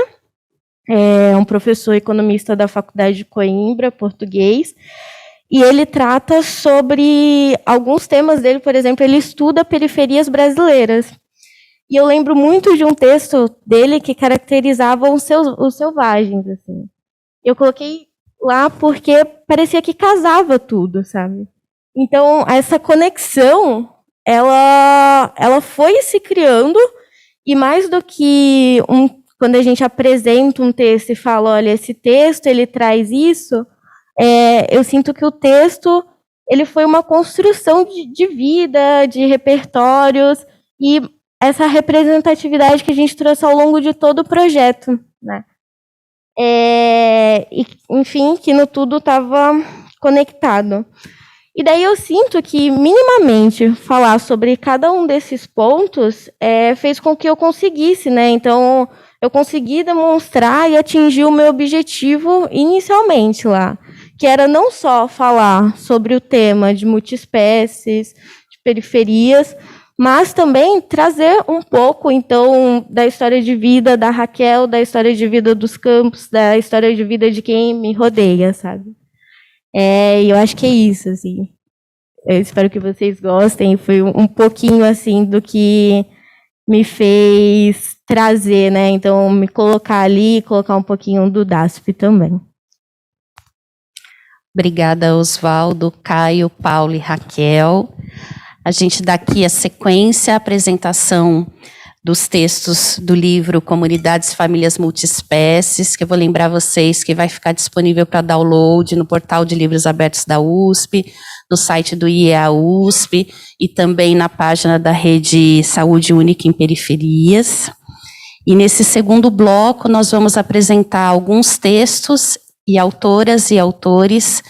É um professor economista da Faculdade de Coimbra, português, e ele trata sobre alguns temas dele, por exemplo, ele estuda periferias brasileiras. E eu lembro muito de um texto dele que caracterizava os selvagens. Assim. Eu coloquei lá porque parecia que casava tudo, sabe? Então, essa conexão, ela foi se criando, e mais do que quando a gente apresenta um texto e fala, olha, esse texto ele traz isso, eu sinto que o texto ele foi uma construção de vida, de repertórios, e essa representatividade que a gente trouxe ao longo de todo o projeto, né? E, enfim, que no tudo estava conectado. E daí eu sinto que, minimamente, falar sobre cada um desses pontos fez com que eu conseguisse, né? Então, eu consegui demonstrar e atingir o meu objetivo inicialmente lá, que era não só falar sobre o tema de multiespécies, de periferias, mas também trazer um pouco, então, da história de vida da Raquel, da história de vida dos campos, da história de vida de quem me rodeia, sabe? E eu acho que é isso, assim. Eu espero que vocês gostem. Foi um pouquinho, assim, do que me fez trazer, né? Então, me colocar ali e colocar um pouquinho do DASP também. Obrigada, Oswaldo, Caio, Paulo e Raquel. A gente dá aqui a sequência, a apresentação dos textos do livro Comunidades e Famílias Multiespécies, que eu vou lembrar vocês que vai ficar disponível para download no portal de livros abertos da USP, no site do IEA USP e também na página da Rede Saúde Única em Periferias. E nesse segundo bloco nós vamos apresentar alguns textos e autoras e autores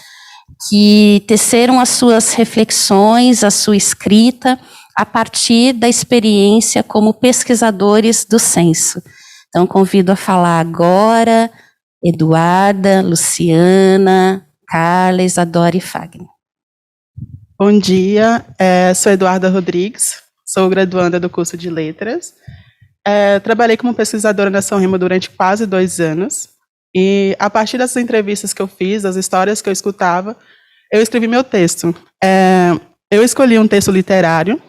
que teceram as suas reflexões, a sua escrita, a partir da experiência como pesquisadores do censo. Então, convido a falar agora Eduarda, Luciana, Carla, Isadora e Fagner. Bom dia, sou Eduarda Rodrigues, sou graduanda do curso de Letras. Trabalhei como pesquisadora na São Remo durante quase 2 anos. E a partir dessas entrevistas que eu fiz, das histórias que eu escutava, eu escrevi meu texto. Eu escolhi um texto literário,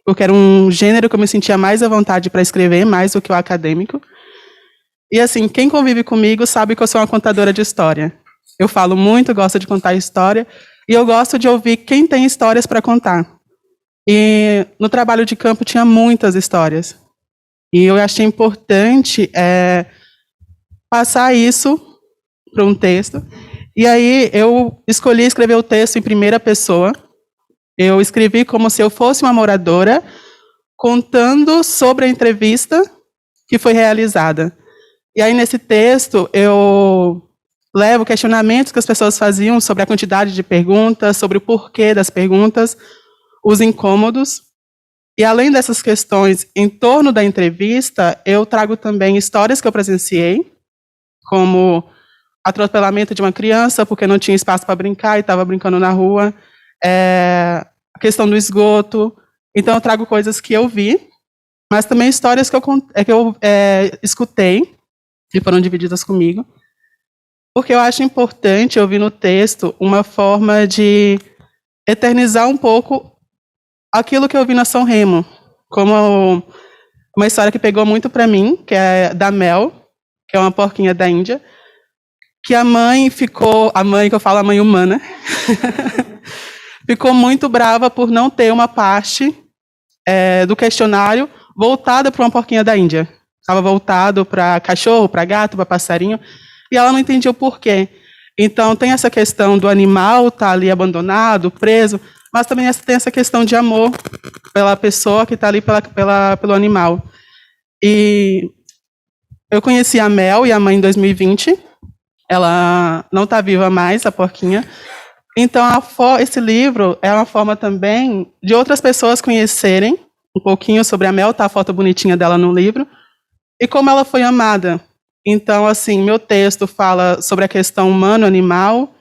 porque era um gênero que eu me sentia mais à vontade para escrever, mais do que o acadêmico. E assim, quem convive comigo sabe que eu sou uma contadora de história. Eu falo muito, gosto de contar história, E eu gosto de ouvir quem tem histórias para contar. E no trabalho de campo tinha muitas histórias. E eu achei importante passar isso para um texto. E aí eu escolhi escrever o texto em primeira pessoa. Eu escrevi como se eu fosse uma moradora, contando sobre a entrevista que foi realizada. E aí, nesse texto, eu levo questionamentos que as pessoas faziam sobre a quantidade de perguntas, sobre o porquê das perguntas, os incômodos. E, além dessas questões em torno da entrevista, eu trago também histórias que eu presenciei, como atropelamento de uma criança porque não tinha espaço para brincar e estava brincando na rua, a questão do esgoto. Então, eu trago coisas que eu vi, mas também histórias que eu escutei e foram divididas comigo, porque eu acho importante ouvir no texto uma forma de eternizar um pouco aquilo que eu vi na São Remo, como uma história que pegou muito para mim, que é da Mel, que é uma porquinha da Índia, que a mãe que eu falo a mãe humana, ficou muito brava por não ter uma parte do questionário voltada para uma porquinha da Índia. Estava voltado para cachorro, para gato, para passarinho, e ela não entendia o porquê. Então, tem essa questão do animal estar ali abandonado, preso, mas também tem essa questão de amor pela pessoa que está ali pelo animal. E eu conheci a Mel e a mãe em 2020. Ela não está viva mais, a porquinha. Então, esse livro é uma forma também de outras pessoas conhecerem um pouquinho sobre a Mel, tá a foto bonitinha dela no livro, e como ela foi amada. Então, assim, meu texto fala sobre a questão humano-animal,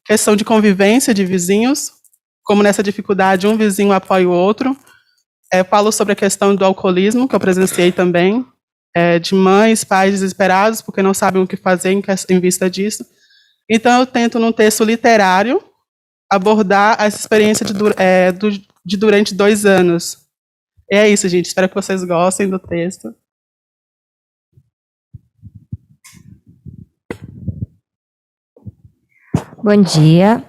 questão de convivência de vizinhos, como nessa dificuldade um vizinho apoia o outro. Falo sobre a questão do alcoolismo, que eu presenciei também, de mães, pais desesperados, porque não sabem o que fazer em vista disso. Então, eu tento, num texto literário, abordar essa experiência de durante 2 anos. E é isso, gente. Espero que vocês gostem do texto. Bom dia,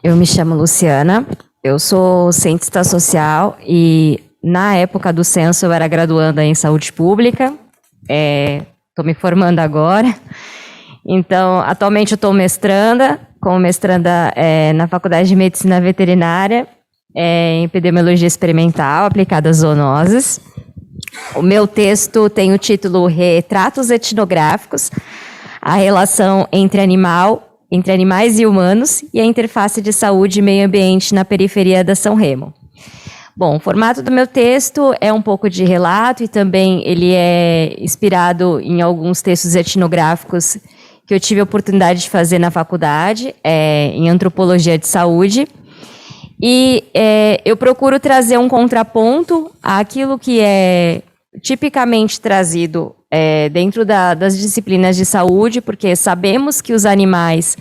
eu me chamo Luciana, eu sou cientista social e na época do censo eu era graduanda em saúde pública, estou me formando agora, então atualmente eu estou como mestranda na Faculdade de Medicina Veterinária, em epidemiologia experimental aplicada às zoonoses. O meu texto tem o título Retratos etnográficos, a relação entre animais e humanos e a interface de saúde e meio ambiente na periferia da São Remo. Bom, o formato do meu texto é um pouco de relato e também ele é inspirado em alguns textos etnográficos que eu tive a oportunidade de fazer na faculdade, em antropologia de saúde. E eu procuro trazer um contraponto àquilo que é tipicamente trazido dentro das disciplinas de saúde, porque sabemos que os animais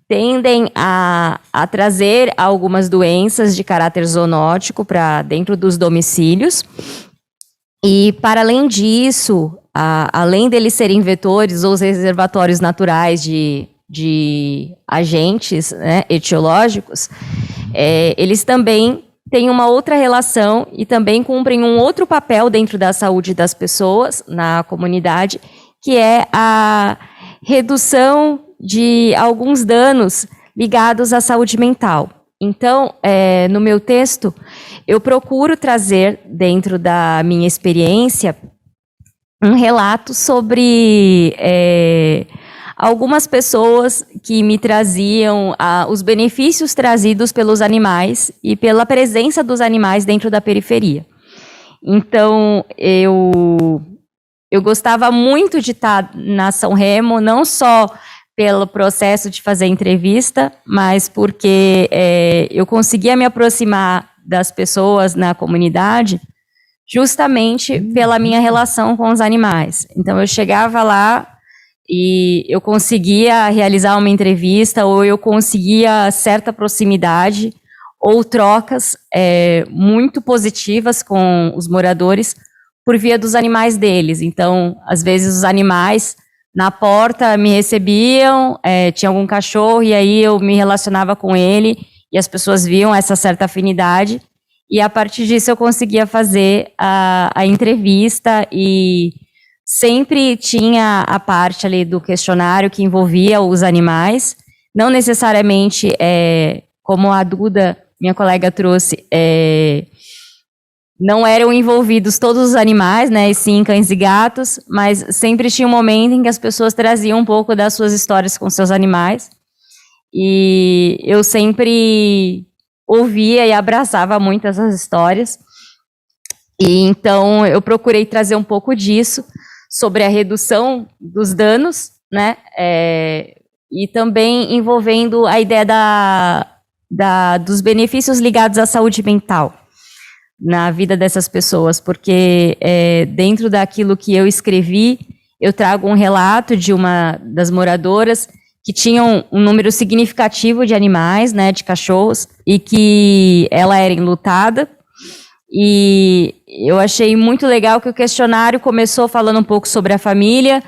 tendem a trazer algumas doenças de caráter zoonótico para dentro dos domicílios. E, para além disso, além deles serem vetores ou reservatórios naturais de agentes, né, etiológicos, eles também têm uma outra relação e também cumprem um outro papel dentro da saúde das pessoas, na comunidade, que é a redução de alguns danos ligados à saúde mental. Então, no meu texto, eu procuro trazer, dentro da minha experiência, um relato sobre algumas pessoas que me traziam os benefícios trazidos pelos animais e pela presença dos animais dentro da periferia. Então, eu gostava muito de estar na São Remo, não só pelo processo de fazer entrevista, mas porque eu conseguia me aproximar das pessoas na comunidade justamente pela minha relação com os animais. Então, eu chegava lá e eu conseguia realizar uma entrevista ou eu conseguia certa proximidade ou trocas muito positivas com os moradores por via dos animais deles. Então, às vezes, os animais na porta me recebiam, tinha algum cachorro, e aí eu me relacionava com ele, e as pessoas viam essa certa afinidade, e a partir disso eu conseguia fazer a entrevista, e sempre tinha a parte ali do questionário que envolvia os animais, não necessariamente, como a Duda, minha colega, trouxe, não eram envolvidos todos os animais, né, e sim cães e gatos, mas sempre tinha um momento em que as pessoas traziam um pouco das suas histórias com seus animais, e eu sempre ouvia e abraçava muito essas histórias, e então eu procurei trazer um pouco disso, sobre a redução dos danos, né, e também envolvendo a ideia dos benefícios ligados à saúde mental na vida dessas pessoas, porque dentro daquilo que eu escrevi, eu trago um relato de uma das moradoras que tinham um número significativo de animais, né, de cachorros, e que ela era enlutada, e eu achei muito legal que o questionário começou falando um pouco sobre a família,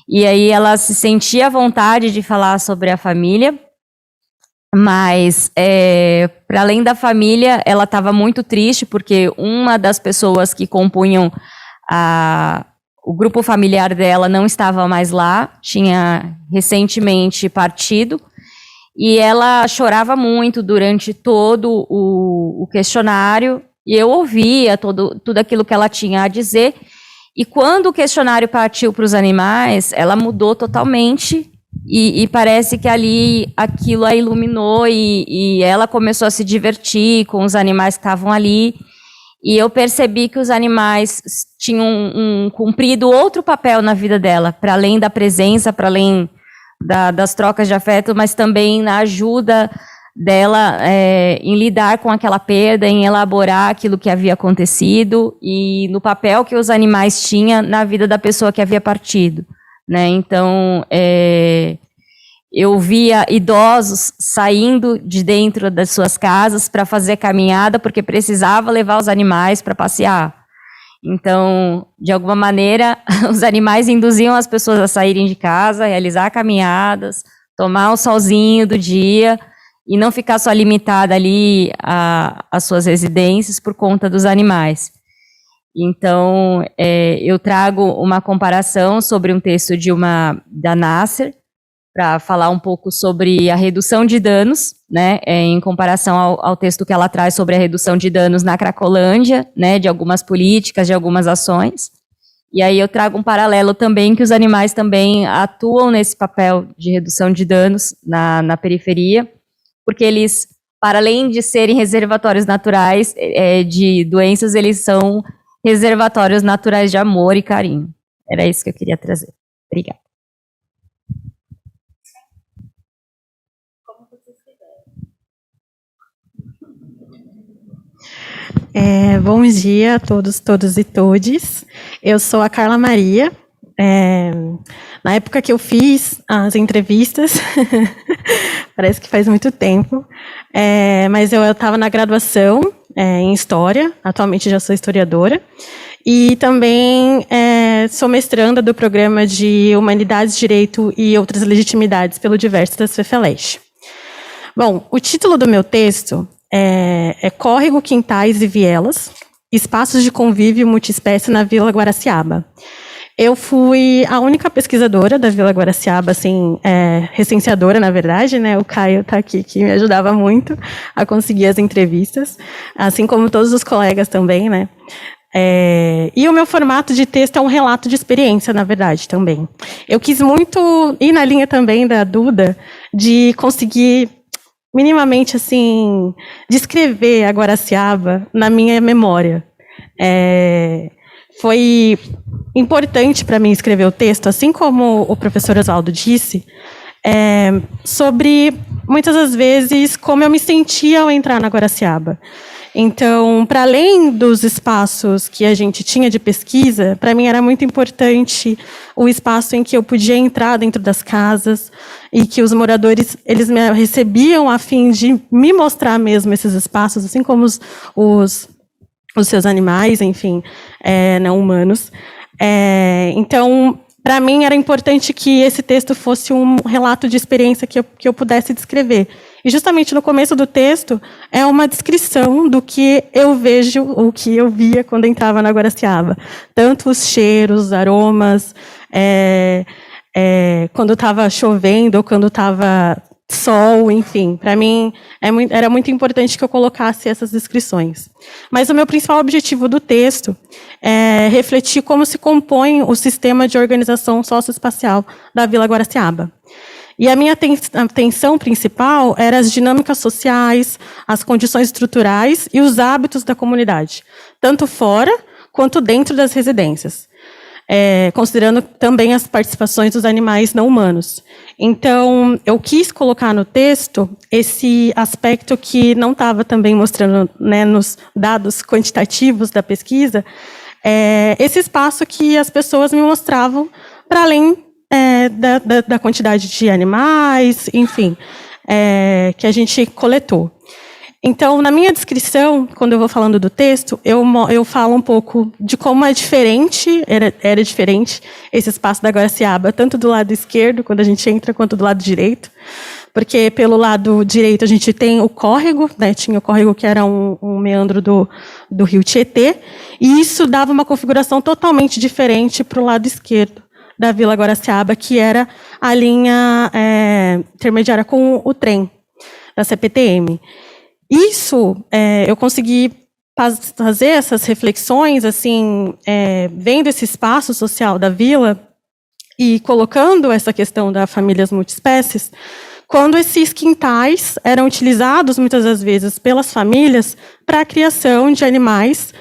e aí ela se sentia à vontade de falar sobre a família, mas, para além da família, ela estava muito triste, porque uma das pessoas que compunham o grupo familiar dela não estava mais lá, tinha recentemente partido, e ela chorava muito durante todo o questionário, e eu ouvia tudo aquilo que ela tinha a dizer, e quando o questionário partiu para os animais, ela mudou totalmente. E parece que ali aquilo a iluminou e ela começou a se divertir com os animais que estavam ali. E eu percebi que os animais tinham cumprido outro papel na vida dela, para além da presença, para além das trocas de afeto, mas também na ajuda dela em lidar com aquela perda, em elaborar aquilo que havia acontecido e no papel que os animais tinham na vida da pessoa que havia partido. Né? Então, eu via idosos saindo de dentro das suas casas para fazer caminhada, porque precisava levar os animais para passear. Então, de alguma maneira, os animais induziam as pessoas a saírem de casa, realizar caminhadas, tomar um solzinho do dia e não ficar só limitada ali às suas residências por conta dos animais. Então, eu trago uma comparação sobre um texto da Nasser, para falar um pouco sobre a redução de danos, né, em comparação ao texto que ela traz sobre a redução de danos na Cracolândia, né, de algumas políticas, de algumas ações. E aí eu trago um paralelo também que os animais também atuam nesse papel de redução de danos na periferia, porque eles, para além de serem reservatórios naturais de doenças, eles são reservatórios naturais de amor e carinho. Era isso que eu queria trazer. Obrigada. Bom dia a todos, todas e todes. Eu sou a Carla Maria. Na época que eu fiz as entrevistas, parece que faz muito tempo, mas eu estava na graduação em História, atualmente já sou historiadora, e também sou mestranda do programa de Humanidades, Direito e Outras Legitimidades pelo Diverso da FEFELESH. Bom, o título do meu texto é Córrego, Quintais e Vielas, Espaços de Convívio Multiespécie na Vila Guaraciaba. Eu fui a única pesquisadora da Vila Guaraciaba, assim, recenseadora, na verdade, né? O Caio está aqui, que me ajudava muito a conseguir as entrevistas, assim como todos os colegas também, né? E o meu formato de texto é um relato de experiência, na verdade, também. Eu quis muito ir na linha também da Duda, de conseguir minimamente, assim, descrever a Guaraciaba na minha memória. Foi importante para mim escrever o texto, assim como o professor Oswaldo disse, sobre, muitas das vezes, como eu me sentia ao entrar na Guaraciaba. Então, para além dos espaços que a gente tinha de pesquisa, para mim era muito importante o espaço em que eu podia entrar dentro das casas e que os moradores, eles me recebiam a fim de me mostrar mesmo esses espaços, assim como os seus animais, enfim, não humanos. Então, para mim era importante que esse texto fosse um relato de experiência que eu pudesse descrever. E justamente no começo do texto é uma descrição do que eu vejo, o que eu via quando entrava na Guaraciaba. Tanto os cheiros, aromas, quando estava chovendo ou quando estava sol, enfim. Para mim era muito importante que eu colocasse essas descrições. Mas o meu principal objetivo do texto é refletir como se compõe o sistema de organização socioespacial da Vila Guaraciaba. E a minha atenção principal era as dinâmicas sociais, as condições estruturais e os hábitos da comunidade, tanto fora quanto dentro das residências, considerando também as participações dos animais não humanos. Então, eu quis colocar no texto esse aspecto que não estava também mostrando, né, nos dados quantitativos da pesquisa, esse espaço que as pessoas me mostravam para além da quantidade de animais, enfim, que a gente coletou. Então, na minha descrição, quando eu vou falando do texto, eu falo um pouco de como é diferente, era diferente esse espaço da Guaraciaba, tanto do lado esquerdo, quando a gente entra, quanto do lado direito, porque pelo lado direito a gente tem o córrego, né, tinha o córrego que era um meandro do rio Tietê, e isso dava uma configuração totalmente diferente para o lado esquerdo da Vila Guaraciaba, que era a linha intermediária com o trem da CPTM. Isso, eu consegui fazer essas reflexões, assim, vendo esse espaço social da vila e colocando essa questão das famílias multiespécies, quando esses quintais eram utilizados, muitas das vezes, pelas famílias para a criação de animais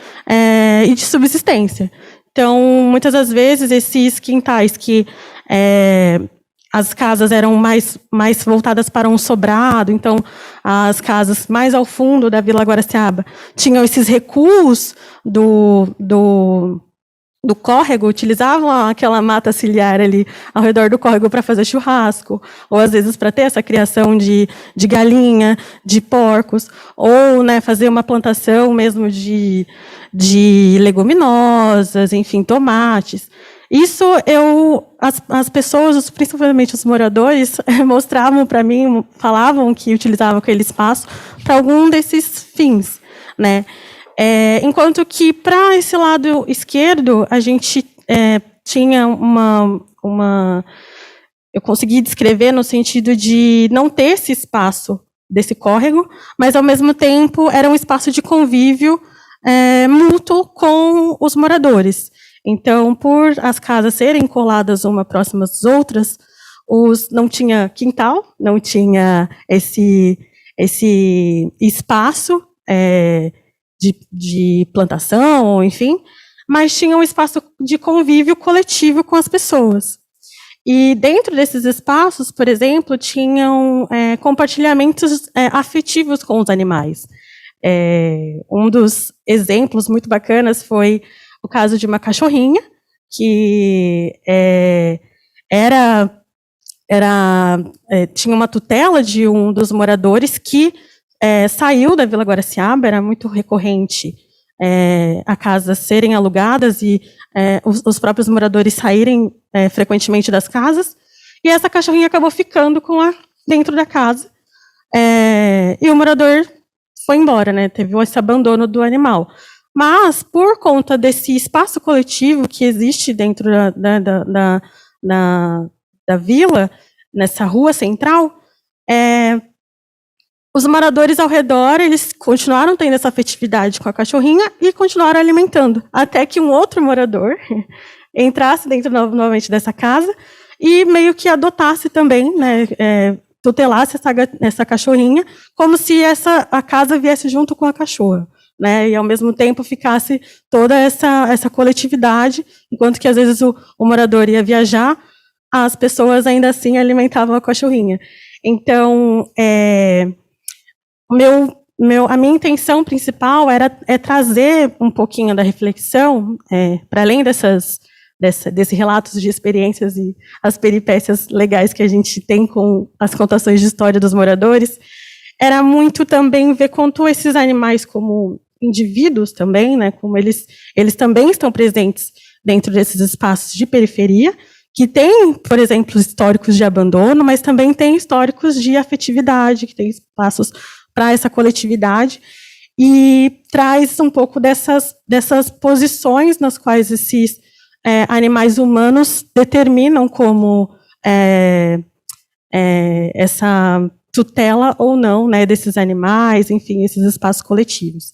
e de subsistência. Então, muitas das vezes, esses quintais que as casas eram mais voltadas para um sobrado, então, as casas mais ao fundo da Vila Guaraciaba tinham esses recuos do córrego, utilizavam aquela mata ciliar ali ao redor do córrego para fazer churrasco, ou às vezes para ter essa criação de galinha, de porcos, ou, né, fazer uma plantação mesmo de leguminosas, enfim, tomates. Isso as pessoas, principalmente os moradores, mostravam para mim, falavam que utilizavam aquele espaço para algum desses fins, né? Enquanto que para esse lado esquerdo a gente tinha eu consegui descrever no sentido de não ter esse espaço desse córrego, mas ao mesmo tempo era um espaço de convívio mútuo com os moradores. Então, por as casas serem coladas uma próxima às outras, não tinha quintal, não tinha esse espaço de plantação, enfim, mas tinha um espaço de convívio coletivo com as pessoas. E dentro desses espaços, por exemplo, tinham compartilhamentos afetivos com os animais. Um dos exemplos muito bacanas foi o caso de uma cachorrinha que tinha uma tutela de um dos moradores que saiu da Vila Guaraciaba, era muito recorrente a casas serem alugadas e os próprios moradores saírem frequentemente das casas, e essa cachorrinha acabou ficando dentro da casa, e o morador foi embora, né, teve esse abandono do animal. Mas, por conta desse espaço coletivo que existe dentro da vila, nessa rua central, os moradores ao redor, eles continuaram tendo essa afetividade com a cachorrinha e continuaram alimentando, até que um outro morador entrasse dentro novamente dessa casa e meio que adotasse também, né, tutelasse essa cachorrinha, como se a casa viesse junto com a cachorra, né, e ao mesmo tempo ficasse toda essa coletividade, enquanto que às vezes o morador ia viajar, as pessoas ainda assim alimentavam a cachorrinha. Então, a minha intenção principal é trazer um pouquinho da reflexão, para além desses relatos de experiências e as peripécias legais que a gente tem com as contações de história dos moradores, era muito também ver quanto esses animais como indivíduos também, né, como eles também estão presentes dentro desses espaços de periferia, que tem, por exemplo, históricos de abandono, mas também tem históricos de afetividade, que tem espaços para essa coletividade, e traz um pouco dessas posições nas quais esses animais humanos determinam como essa tutela ou não, né, desses animais, enfim, esses espaços coletivos.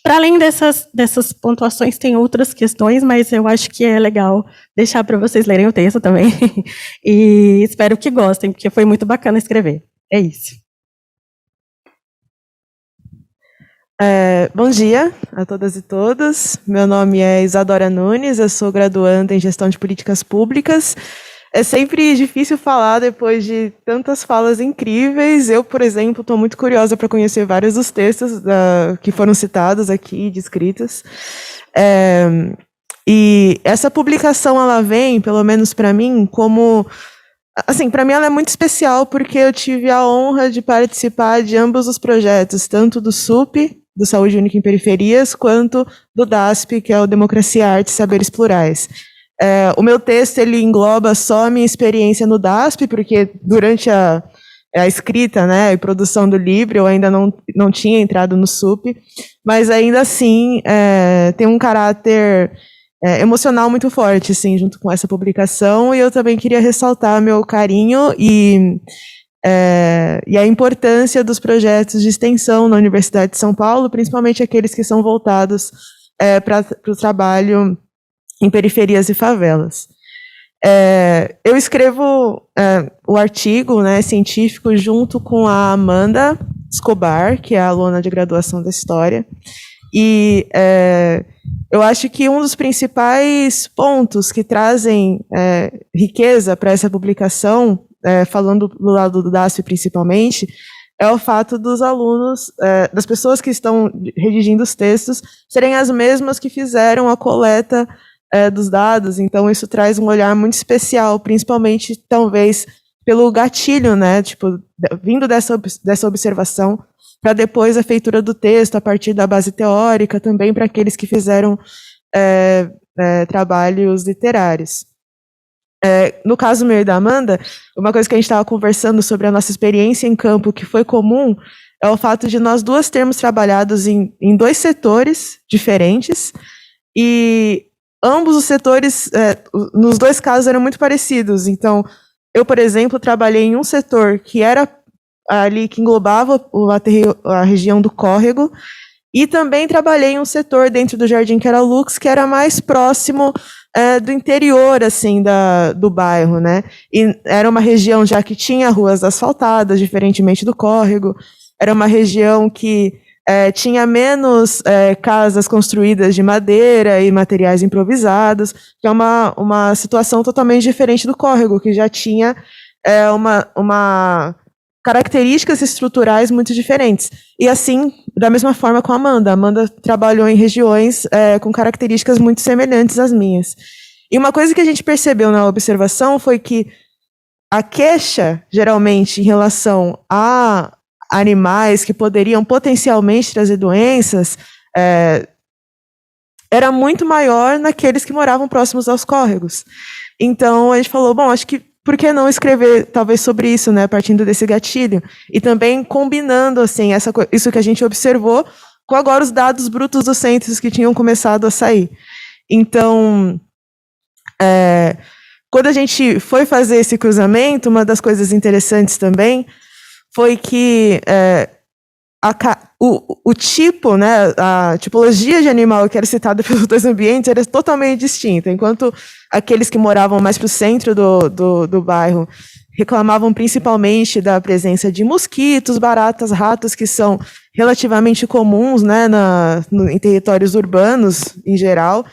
Para além dessas pontuações, tem outras questões, mas eu acho que é legal deixar para vocês lerem o texto também. E espero que gostem, porque foi muito bacana escrever. É isso. Bom dia a todas e todos. Meu nome é Isadora Nunes, eu sou graduanda em Gestão de Políticas Públicas. É sempre difícil falar depois de tantas falas incríveis. Eu, por exemplo, estou muito curiosa para conhecer vários dos textos que foram citados aqui, descritos. E essa publicação, ela vem, pelo menos para mim, como... Assim, para mim ela é muito especial porque eu tive a honra de participar de ambos os projetos, tanto do SUP, do Saúde Única em Periferias, quanto do DASP, que é o Democracia, Arte e Saberes Plurais. O meu texto ele engloba só a minha experiência no DASP, porque durante a escrita, né, e produção do livro eu ainda não tinha entrado no SUP, mas ainda assim tem um caráter emocional muito forte, assim, junto com essa publicação, e eu também queria ressaltar meu carinho e a importância dos projetos de extensão na Universidade de São Paulo, principalmente aqueles que são voltados para o trabalho em periferias e favelas. Eu escrevo o artigo, né, científico junto com a Amanda Escobar, que é a aluna de graduação da História, e eu acho que um dos principais pontos que trazem riqueza para essa publicação, falando do lado do DASP principalmente, é o fato dos alunos, das pessoas que estão redigindo os textos, serem as mesmas que fizeram a coleta dos dados. Então isso traz um olhar muito especial, principalmente talvez pelo gatilho, né, tipo, vindo dessa observação, para depois a feitura do texto a partir da base teórica, também para aqueles que fizeram trabalhos literários. No caso meu e da Amanda, uma coisa que a gente estava conversando sobre a nossa experiência em campo, que foi comum, é o fato de nós duas termos trabalhados em dois setores diferentes, e ambos os setores, nos dois casos, eram muito parecidos. Então, eu, por exemplo, trabalhei em um setor que era ali, que englobava a região do Córrego, e também trabalhei em um setor dentro do Jardim Queralux, que era mais próximo do interior, assim, do bairro, né? E era uma região já que tinha ruas asfaltadas, diferentemente do Córrego, era uma região que tinha menos casas construídas de madeira e materiais improvisados, que é uma situação totalmente diferente do Córrego, que já tinha uma características estruturais muito diferentes. E assim, da mesma forma com a Amanda. A Amanda trabalhou em regiões com características muito semelhantes às minhas. E uma coisa que a gente percebeu na observação foi que a queixa, geralmente, em relação a animais que poderiam potencialmente trazer doenças, era muito maior naqueles que moravam próximos aos córregos. Então, a gente falou, bom, acho que por que não escrever, talvez, sobre isso, né, partindo desse gatilho? E também combinando, assim, isso que a gente observou com agora os dados brutos dos centros que tinham começado a sair. Então, quando a gente foi fazer esse cruzamento, uma das coisas interessantes também foi que o tipo, né, a tipologia de animal que era citada pelos dois ambientes era totalmente distinta. Enquanto aqueles que moravam mais para o centro do bairro reclamavam principalmente da presença de mosquitos, baratas, ratos, que são relativamente comuns, né, em territórios urbanos em geral,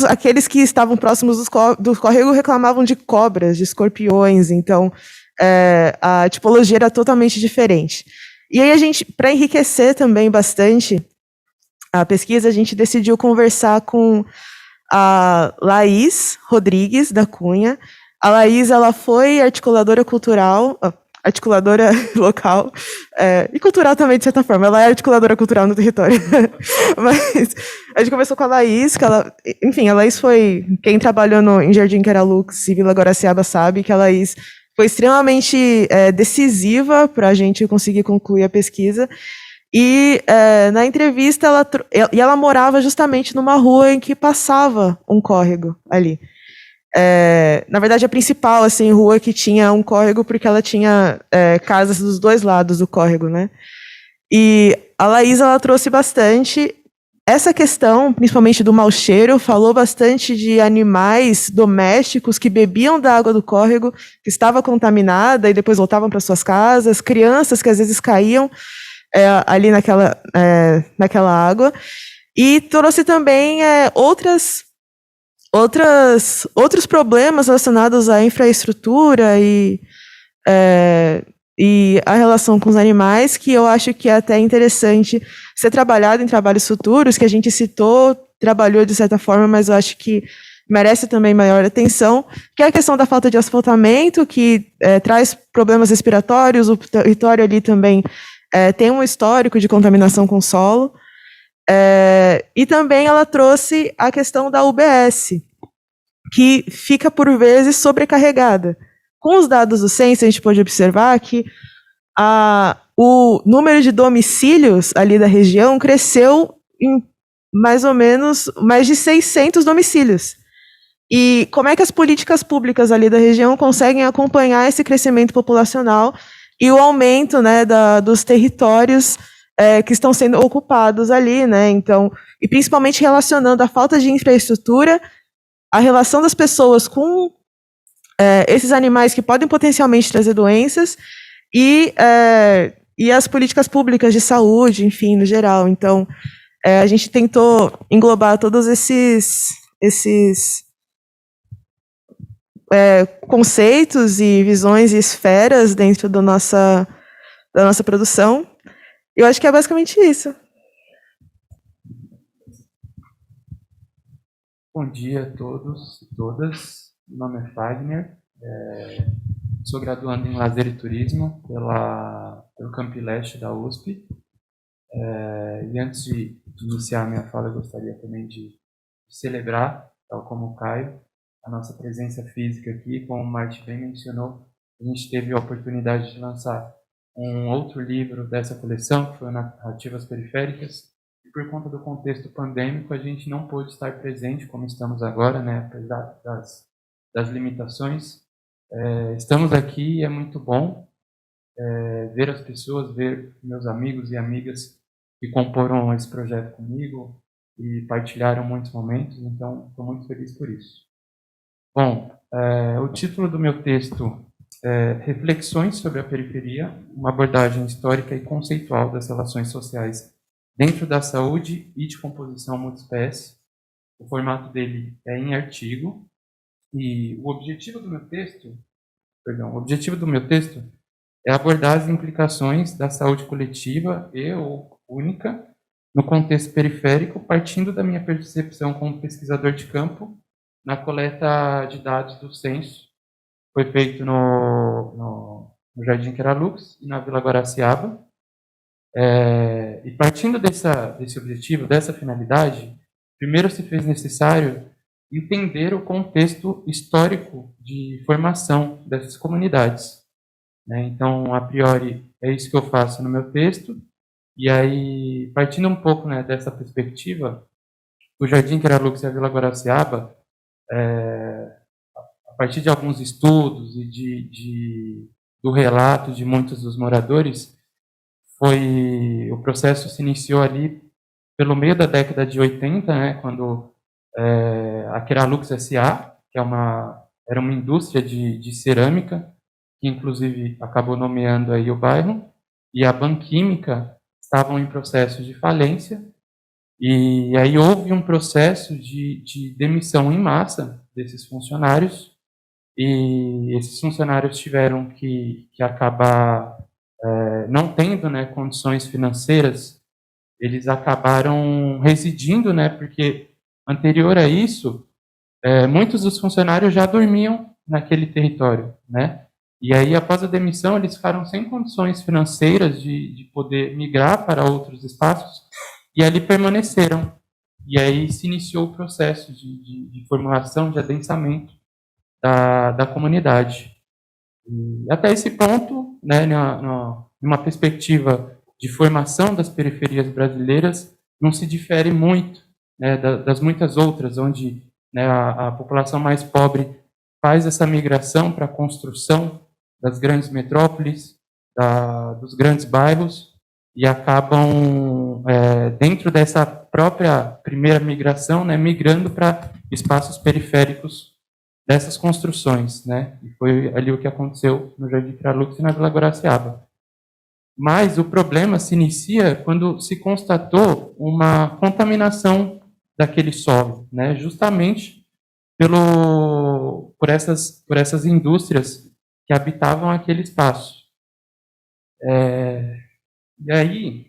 aqueles que estavam próximos do córrego reclamavam de cobras, de escorpiões. Então, a tipologia era totalmente diferente. E aí a gente, para enriquecer também bastante a pesquisa, a gente decidiu conversar com a Laís Rodrigues da Cunha. A Laís, ela foi articuladora cultural, articuladora local e cultural também, de certa forma. Ela é articuladora cultural no território. Mas a gente começou com a Laís, que ela, enfim, a Laís foi quem trabalhou em Jardim Queralux e Vila Guaraciaba sabe que a Laís foi extremamente decisiva para a gente conseguir concluir a pesquisa. E na entrevista ela morava justamente numa rua em que passava um córrego ali. Na verdade, a principal assim, rua que tinha um córrego, porque ela tinha casas dos dois lados do córrego, né? E a Laís, ela trouxe bastante essa questão, principalmente do mau cheiro, falou bastante de animais domésticos que bebiam da água do córrego, que estava contaminada e depois voltavam para suas casas, crianças que às vezes caíam ali naquela água, e trouxe também outros problemas relacionados à infraestrutura e a relação com os animais, que eu acho que é até interessante ser trabalhado em trabalhos futuros, que a gente citou, trabalhou de certa forma, mas eu acho que merece também maior atenção, que é a questão da falta de asfaltamento, que traz problemas respiratórios, o território ali também tem um histórico de contaminação com solo, e também ela trouxe a questão da UBS, que fica, por vezes, sobrecarregada. Com os dados do censo, a gente pode observar que o número de domicílios ali da região cresceu em mais ou menos mais de 600 domicílios. E como é que as políticas públicas ali da região conseguem acompanhar esse crescimento populacional e o aumento, né, dos territórios que estão sendo ocupados ali, né? Então, e principalmente relacionando a falta de infraestrutura, a relação das pessoas com esses animais que podem potencialmente trazer doenças e as políticas públicas de saúde, enfim, no geral. Então, a gente tentou englobar todos esses conceitos e visões e esferas dentro da nossa produção. Eu acho que é basicamente isso. Bom dia a todos e todas. Meu nome é Fagner. Sou graduando em Lazer e Turismo pelo Campi Leste da USP. E antes de iniciar a minha fala, eu gostaria também de celebrar, tal como o Caio, a nossa presença física aqui. Como o Martin bem mencionou, a gente teve a oportunidade de lançar um outro livro dessa coleção, que foi Narrativas Periféricas, e por conta do contexto pandêmico a gente não pôde estar presente como estamos agora, né, apesar das limitações. Estamos aqui e é muito bom ver as pessoas, ver meus amigos e amigas que comporam esse projeto comigo e partilharam muitos momentos, então estou muito feliz por isso. Bom, o título do meu texto Reflexões sobre a periferia, uma abordagem histórica e conceitual das relações sociais dentro da saúde e de composição multiespécie. O formato dele é em artigo e o objetivo do meu texto é abordar as implicações da saúde coletiva ou única no contexto periférico, partindo da minha percepção como pesquisador de campo na coleta de dados do censo. Foi feito no Jardim Queralux e na Vila Guaraciaba. E partindo desse objetivo, dessa finalidade, primeiro se fez necessário entender o contexto histórico de formação dessas comunidades. Então, a priori, é isso que eu faço no meu texto. E aí, partindo um pouco, né, dessa perspectiva, o Jardim Queralux e a Vila Guaraciaba, a partir de alguns estudos e do relato de muitos dos moradores, o processo se iniciou ali pelo meio da década de 80, né, quando a Queralux S.A., que era uma indústria de cerâmica, que inclusive acabou nomeando aí o bairro, e a Banquímica estavam em processo de falência, e aí houve um processo de demissão em massa desses funcionários, e esses funcionários tiveram que acabar não tendo, né, condições financeiras. Eles acabaram residindo, né, porque anterior a isso, muitos dos funcionários já dormiam naquele território, né, E aí, após a demissão, eles ficaram sem condições financeiras de poder migrar para outros espaços, e ali permaneceram. E aí se iniciou o processo de formulação, de adensamento da comunidade. E até esse ponto, né, numa perspectiva de formação das periferias brasileiras, não se difere muito, né, das muitas outras, onde, né, a população mais pobre faz essa migração para a construção das grandes metrópoles, dos grandes bairros, e acabam, dentro dessa própria primeira migração, né, migrando para espaços periféricos dessas construções, né? E foi ali o que aconteceu no Jardim Tralux e na Vila Guaraciaba. Mas o problema se inicia quando se constatou uma contaminação daquele solo, né? Justamente por essas indústrias que habitavam aquele espaço. E aí,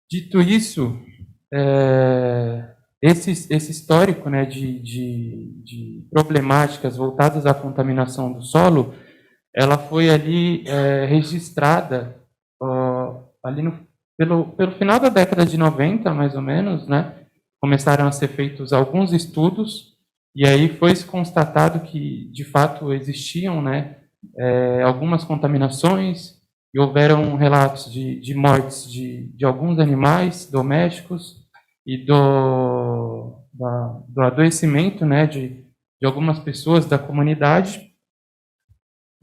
dito isso, esse histórico, né, de problemáticas voltadas à contaminação do solo, ela foi ali registrada ali pelo final da década de 90, mais ou menos, né? Começaram a ser feitos alguns estudos, e aí foi-se constatado que, de fato, existiam, né, algumas contaminações, e houveram relatos de mortes de alguns animais domésticos e do adoecimento, né, de algumas pessoas da comunidade.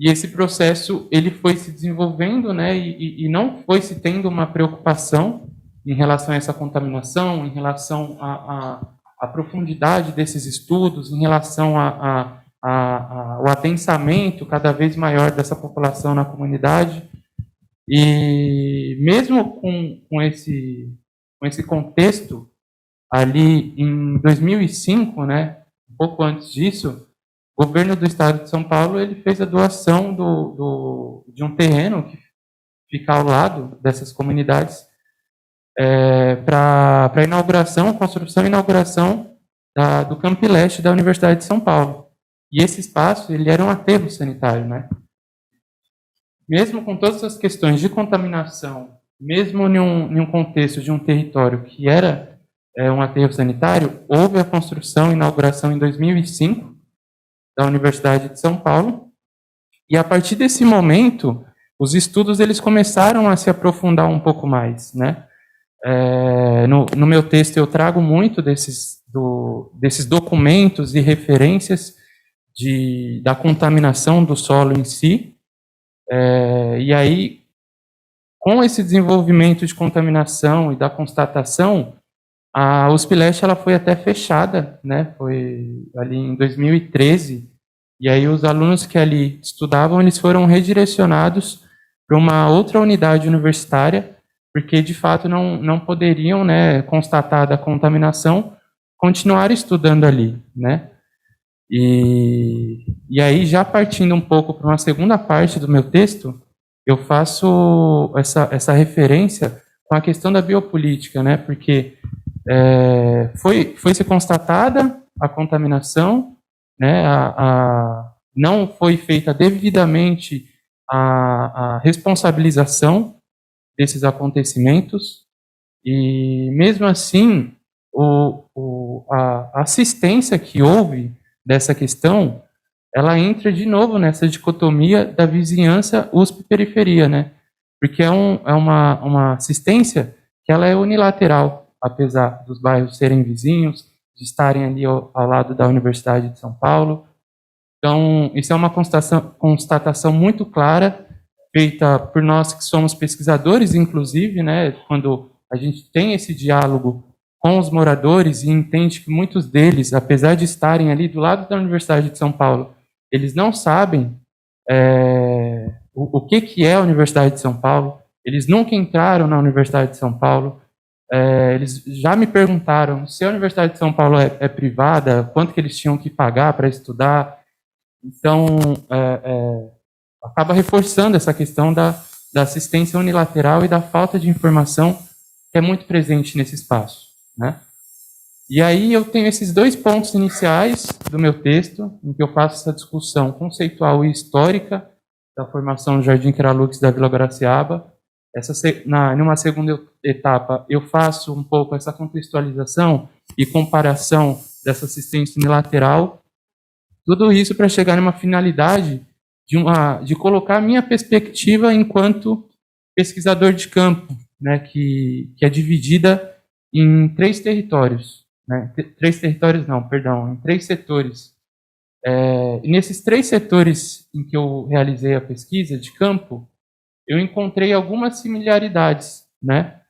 E esse processo ele foi se desenvolvendo, né, e não foi se tendo uma preocupação em relação a essa contaminação, em relação à profundidade desses estudos, em relação ao adensamento cada vez maior dessa população na comunidade. E mesmo com esse contexto, ali em 2005, né, um pouco antes disso, o governo do estado de São Paulo ele fez a doação de um terreno que fica ao lado dessas comunidades para construção e inauguração do Campi Leste da Universidade de São Paulo. E esse espaço ele era um aterro sanitário, né? Mesmo com todas as questões de contaminação, mesmo em um contexto de um território que era um aterro sanitário, houve a construção e inauguração em 2005 da Universidade de São Paulo, e a partir desse momento, os estudos eles começaram a se aprofundar um pouco mais, né? No meu texto eu trago muito desses documentos e referências da contaminação do solo em si. E aí, com esse desenvolvimento de contaminação e da constatação, a USP Leste ela foi até fechada, né? Foi ali em 2013, e aí os alunos que ali estudavam, eles foram redirecionados para uma outra unidade universitária, porque de fato não poderiam, né, constatada a contaminação, continuar estudando ali, né? E aí, já partindo um pouco para uma segunda parte do meu texto, eu faço essa referência com a questão da biopolítica, né? Porque foi-se constatada a contaminação, né? Não foi feita devidamente a responsabilização desses acontecimentos, e mesmo assim, a assistência que houve dessa questão, ela entra de novo nessa dicotomia da vizinhança USP-periferia, né? Porque é uma assistência que ela é unilateral, apesar dos bairros serem vizinhos, de estarem ali ao lado da Universidade de São Paulo. Então, isso é uma constatação muito clara, feita por nós que somos pesquisadores, inclusive, né? Quando a gente tem esse diálogo com os moradores e entende que muitos deles, apesar de estarem ali do lado da Universidade de São Paulo, eles não sabem o que é a Universidade de São Paulo, eles nunca entraram na Universidade de São Paulo, eles já me perguntaram se a Universidade de São Paulo é privada, quanto que eles tinham que pagar para estudar. Então, acaba reforçando essa questão da assistência unilateral e da falta de informação que é muito presente nesse espaço, né? E aí eu tenho esses dois pontos iniciais do meu texto, em que eu faço essa discussão conceitual e histórica da formação do Jardim Queralux da Vila Guaraciaba. Numa segunda etapa, eu faço um pouco essa contextualização e comparação dessa assistência unilateral. Tudo isso para chegar numa finalidade de colocar a minha perspectiva enquanto pesquisador de campo, né, que é dividida em 3 territórios. Né, 3 territórios não, perdão, em 3 setores. E nesses 3 setores em que eu realizei a pesquisa de campo, eu encontrei algumas similaridades, né?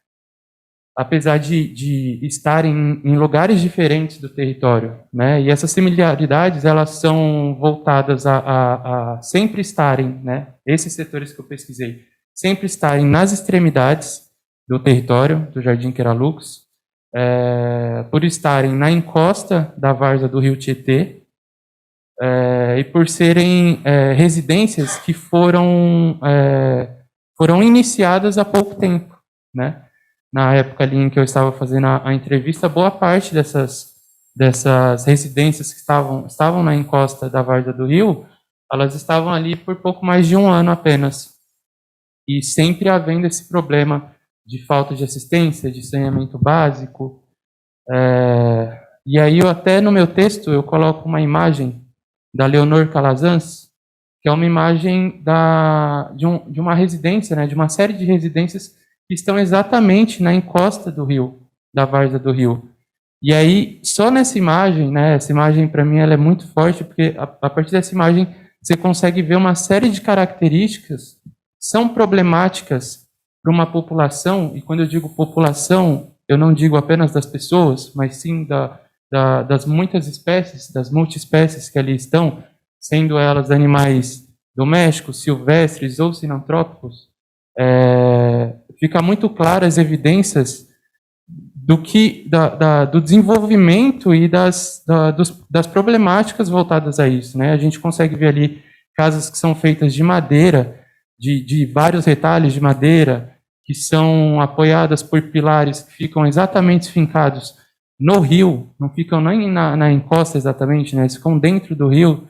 Apesar de estarem em lugares diferentes do território, né? E essas similaridades, elas são voltadas a sempre estarem, né? Esses setores que eu pesquisei, sempre estarem nas extremidades do território do Jardim Queralux, por estarem na encosta da várzea do Rio Tietê, e por serem residências que foram iniciadas há pouco tempo, né? Na época ali em que eu estava fazendo a entrevista, boa parte dessas residências que estavam na encosta da várzea do rio, elas estavam ali por pouco mais de 1 ano apenas. E sempre havendo esse problema de falta de assistência, de saneamento básico. E aí eu até no meu texto eu coloco uma imagem da Leonor Calazans, que é uma imagem de uma residência, né, de uma série de residências que estão exatamente na encosta do rio, da várzea do rio. E aí, só nessa imagem, né, essa imagem para mim ela é muito forte, porque a partir dessa imagem você consegue ver uma série de características que são problemáticas para uma população, e quando eu digo população, eu não digo apenas das pessoas, mas sim das muitas espécies, das multiespécies que ali estão, sendo elas animais domésticos, silvestres ou sinantrópicos. Fica muito claro as evidências do desenvolvimento e das problemáticas voltadas a isso, né? A gente consegue ver ali casas que são feitas de madeira, de vários retalhos de madeira, que são apoiadas por pilares que ficam exatamente fincados no rio, não ficam nem na encosta exatamente, né? Eles ficam dentro do rio.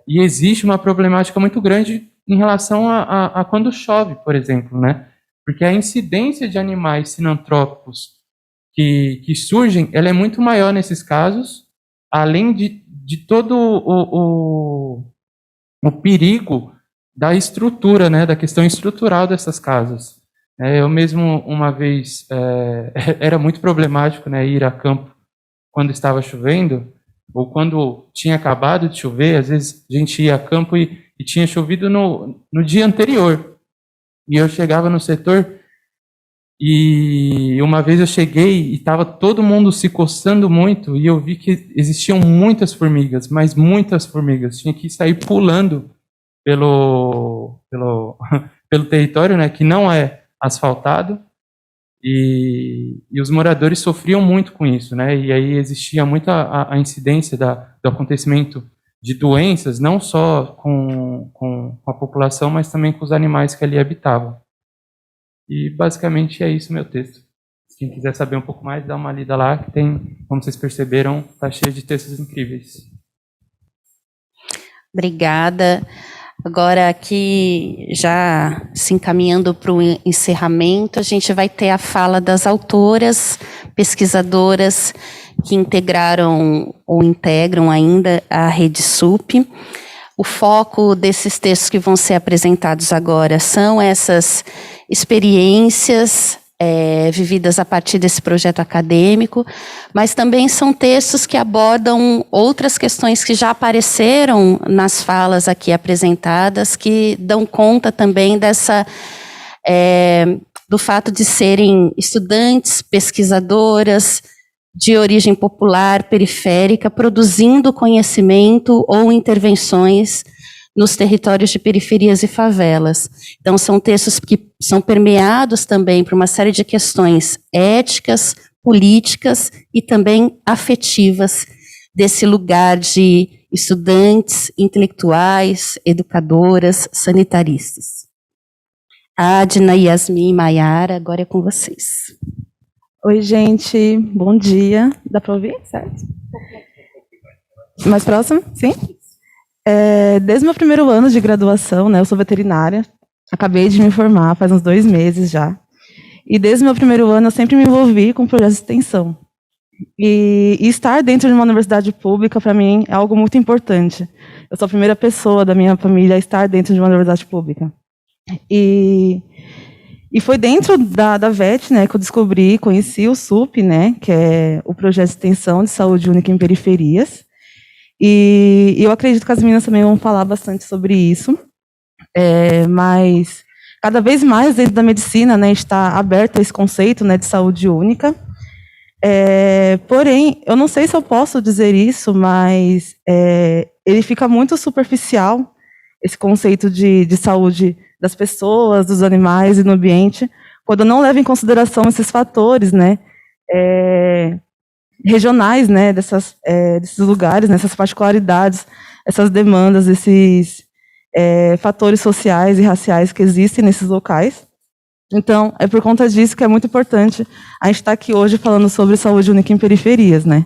E existe uma problemática muito grande em relação a quando chove, por exemplo, né? Porque a incidência de animais sinantrópicos que surgem, ela é muito maior nesses casos, além de todo o perigo da estrutura, né? Da questão estrutural dessas casas. Eu mesmo, uma vez, era muito problemático, né, ir a campo quando estava chovendo, ou quando tinha acabado de chover. Às vezes a gente ia a campo e tinha chovido no dia anterior. E eu chegava no setor e uma vez eu cheguei e estava todo mundo se coçando muito e eu vi que existiam muitas formigas, mas muitas formigas. Tinha que sair pulando pelo território, né, que não é asfaltado. E os moradores sofriam muito com isso, né? E aí existia muita a incidência do acontecimento de doenças, não só com a população, mas também com os animais que ali habitavam. E basicamente é isso meu texto. Quem quiser saber um pouco mais, dá uma lida lá, que tem, como vocês perceberam, está cheio de textos incríveis. Obrigada. Agora, aqui, já se encaminhando para o encerramento, a gente vai ter a fala das autoras, pesquisadoras que integraram ou integram ainda a Rede SUP. O foco desses textos que vão ser apresentados agora são essas experiências vividas a partir desse projeto acadêmico, mas também são textos que abordam outras questões que já apareceram nas falas aqui apresentadas, que dão conta também do fato de serem estudantes, pesquisadoras de origem popular, periférica, produzindo conhecimento ou intervenções nos territórios de periferias e favelas. Então, são textos que são permeados também por uma série de questões éticas, políticas e também afetivas desse lugar de estudantes, intelectuais, educadoras, sanitaristas. Adna, Yasmin e Maiara, agora é com vocês. Oi, gente, bom dia. Dá para ouvir? Certo? Mais próximo? Sim? Desde o meu primeiro ano de graduação, né, eu sou veterinária, acabei de me formar faz uns 2 meses já. E desde o meu primeiro ano eu sempre me envolvi com projetos de extensão. E estar dentro de uma universidade pública, para mim, é algo muito importante. Eu sou a primeira pessoa da minha família a estar dentro de uma universidade pública. E foi dentro da VET, né, que eu conheci o SUP, né, que é o projeto de extensão de saúde única em periferias. E eu acredito que as meninas também vão falar bastante sobre isso. Mas cada vez mais dentro da medicina, né, está aberto a esse conceito, né, de saúde única. Porém, eu não sei se eu posso dizer isso, mas ele fica muito superficial, esse conceito de saúde das pessoas, dos animais e no ambiente, quando não leva em consideração esses fatores, né, regionais, né, desses lugares, nessas particularidades, essas demandas, esses fatores sociais e raciais que existem nesses locais. Então, é por conta disso que é muito importante a gente estar aqui hoje falando sobre saúde única em periferias, né?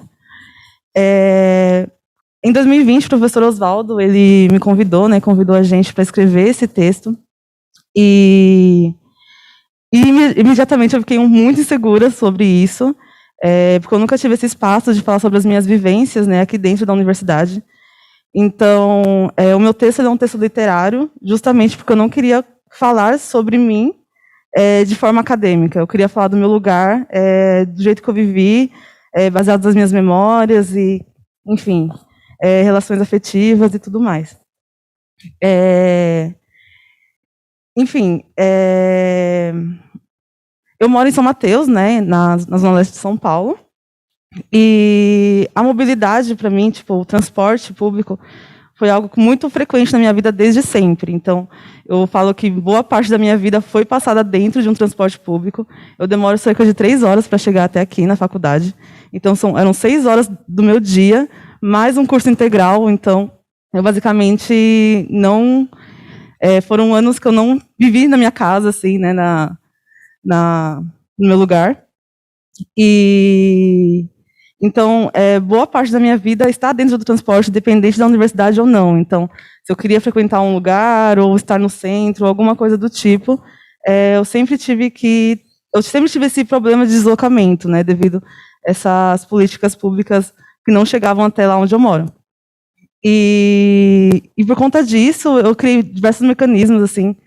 Em 2020, o professor Oswaldo, ele me convidou, né, convidou a gente para escrever esse texto, e imediatamente eu fiquei muito insegura sobre isso, porque eu nunca tive esse espaço de falar sobre as minhas vivências, né, aqui dentro da universidade. Então, o meu texto é um texto literário, justamente porque eu não queria falar sobre mim de forma acadêmica. Eu queria falar do meu lugar, do jeito que eu vivi, baseado nas minhas memórias e, enfim, relações afetivas e tudo mais. Enfim, eu moro em São Mateus, né, na zona leste de São Paulo, e a mobilidade, para mim, tipo, o transporte público, foi algo muito frequente na minha vida desde sempre. Então, eu falo que boa parte da minha vida foi passada dentro de um transporte público. Eu demoro cerca de 3 horas para chegar até aqui na faculdade. Então, eram 6 horas do meu dia, mais um curso integral. Então, eu basicamente não... foram anos que eu não vivi na minha casa, assim, né, no meu lugar. Então, boa parte da minha vida está dentro do transporte, independente da universidade ou não. Então, se eu queria frequentar um lugar ou estar no centro, alguma coisa do tipo, eu sempre tive esse problema de deslocamento, né, devido a essas políticas públicas que não chegavam até lá onde eu moro. E por conta disso, eu criei diversos mecanismos assim,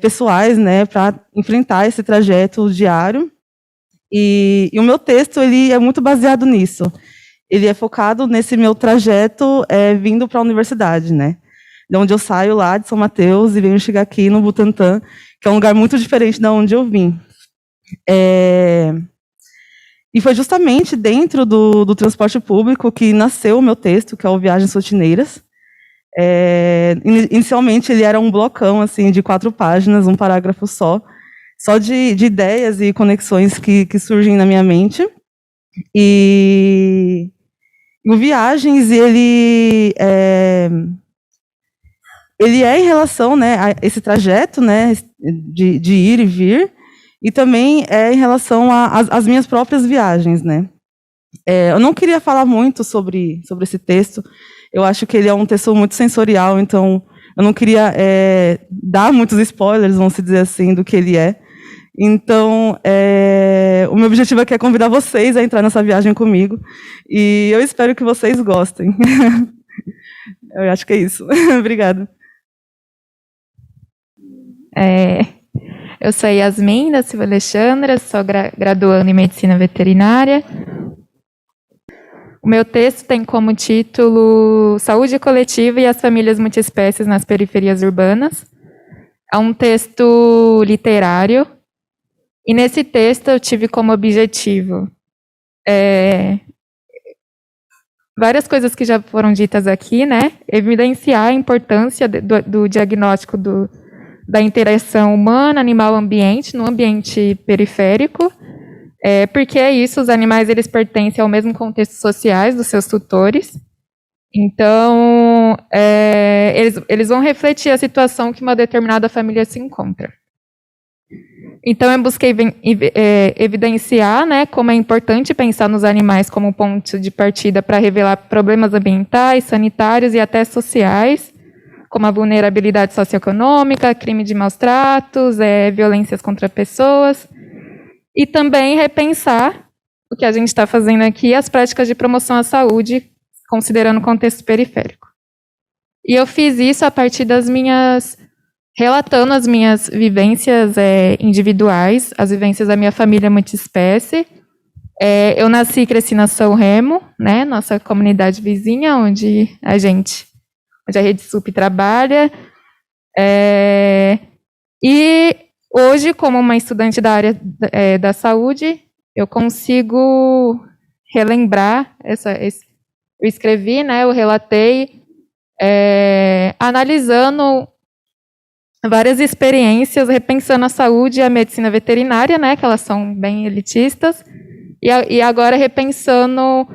pessoais, né, para enfrentar esse trajeto diário. E o meu texto ele é muito baseado nisso. Ele é focado nesse meu trajeto vindo para a universidade, né? De onde eu saio lá de São Mateus e venho chegar aqui no Butantã, que é um lugar muito diferente de onde eu vim. E foi justamente dentro do transporte público que nasceu o meu texto, que é o Viagens Rotineiras. Inicialmente ele era um blocão assim de 4 páginas, um parágrafo só de ideias e conexões que surgem na minha mente. E o Viagens, ele é em relação, né, a esse trajeto, né, de ir e vir, e também é em relação às minhas próprias viagens, né. Eu não queria falar muito sobre esse texto. Eu acho que ele é um texto muito sensorial, então eu não queria dar muitos spoilers, vamos dizer assim, do que ele é. Então, o meu objetivo aqui é convidar vocês a entrar nessa viagem comigo, e eu espero que vocês gostem. Eu acho que é isso. Obrigada. Eu sou Yasmin da Silva Alexandra, sou graduanda em Medicina Veterinária. O meu texto tem como título Saúde Coletiva e as Famílias Multiespécies nas Periferias Urbanas. É um texto literário. E nesse texto eu tive como objetivo várias coisas que já foram ditas aqui, né? Evidenciar a importância do diagnóstico da interação humana, animal, ambiente, no ambiente periférico. Porque é isso, os animais eles pertencem ao mesmo contexto sociais dos seus tutores. Então, eles vão refletir a situação que uma determinada família se encontra. Então, eu busquei evidenciar, né, como é importante pensar nos animais como ponto de partida para revelar problemas ambientais, sanitários e até sociais, como a vulnerabilidade socioeconômica, crime de maus tratos, violências contra pessoas, e também repensar o que a gente está fazendo aqui, as práticas de promoção à saúde, considerando o contexto periférico. E eu fiz isso a partir relatando as minhas vivências individuais, as vivências da minha família multiespécie. Eu nasci e cresci na São Remo, né, nossa comunidade vizinha, onde a Rede SUP trabalha. E hoje, como uma estudante da área da saúde, eu consigo relembrar, eu escrevi, né, eu relatei, analisando várias experiências, repensando a saúde e a medicina veterinária, né, que elas são bem elitistas, e agora repensando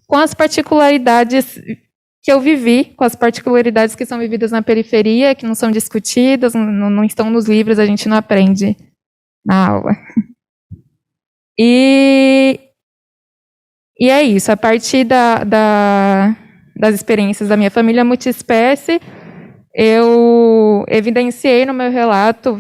com as particularidades que eu vivi, com as particularidades que são vividas na periferia, que não são discutidas, não estão nos livros, a gente não aprende na aula. E é isso, a partir das experiências da minha família multiespécie, eu evidenciei no meu relato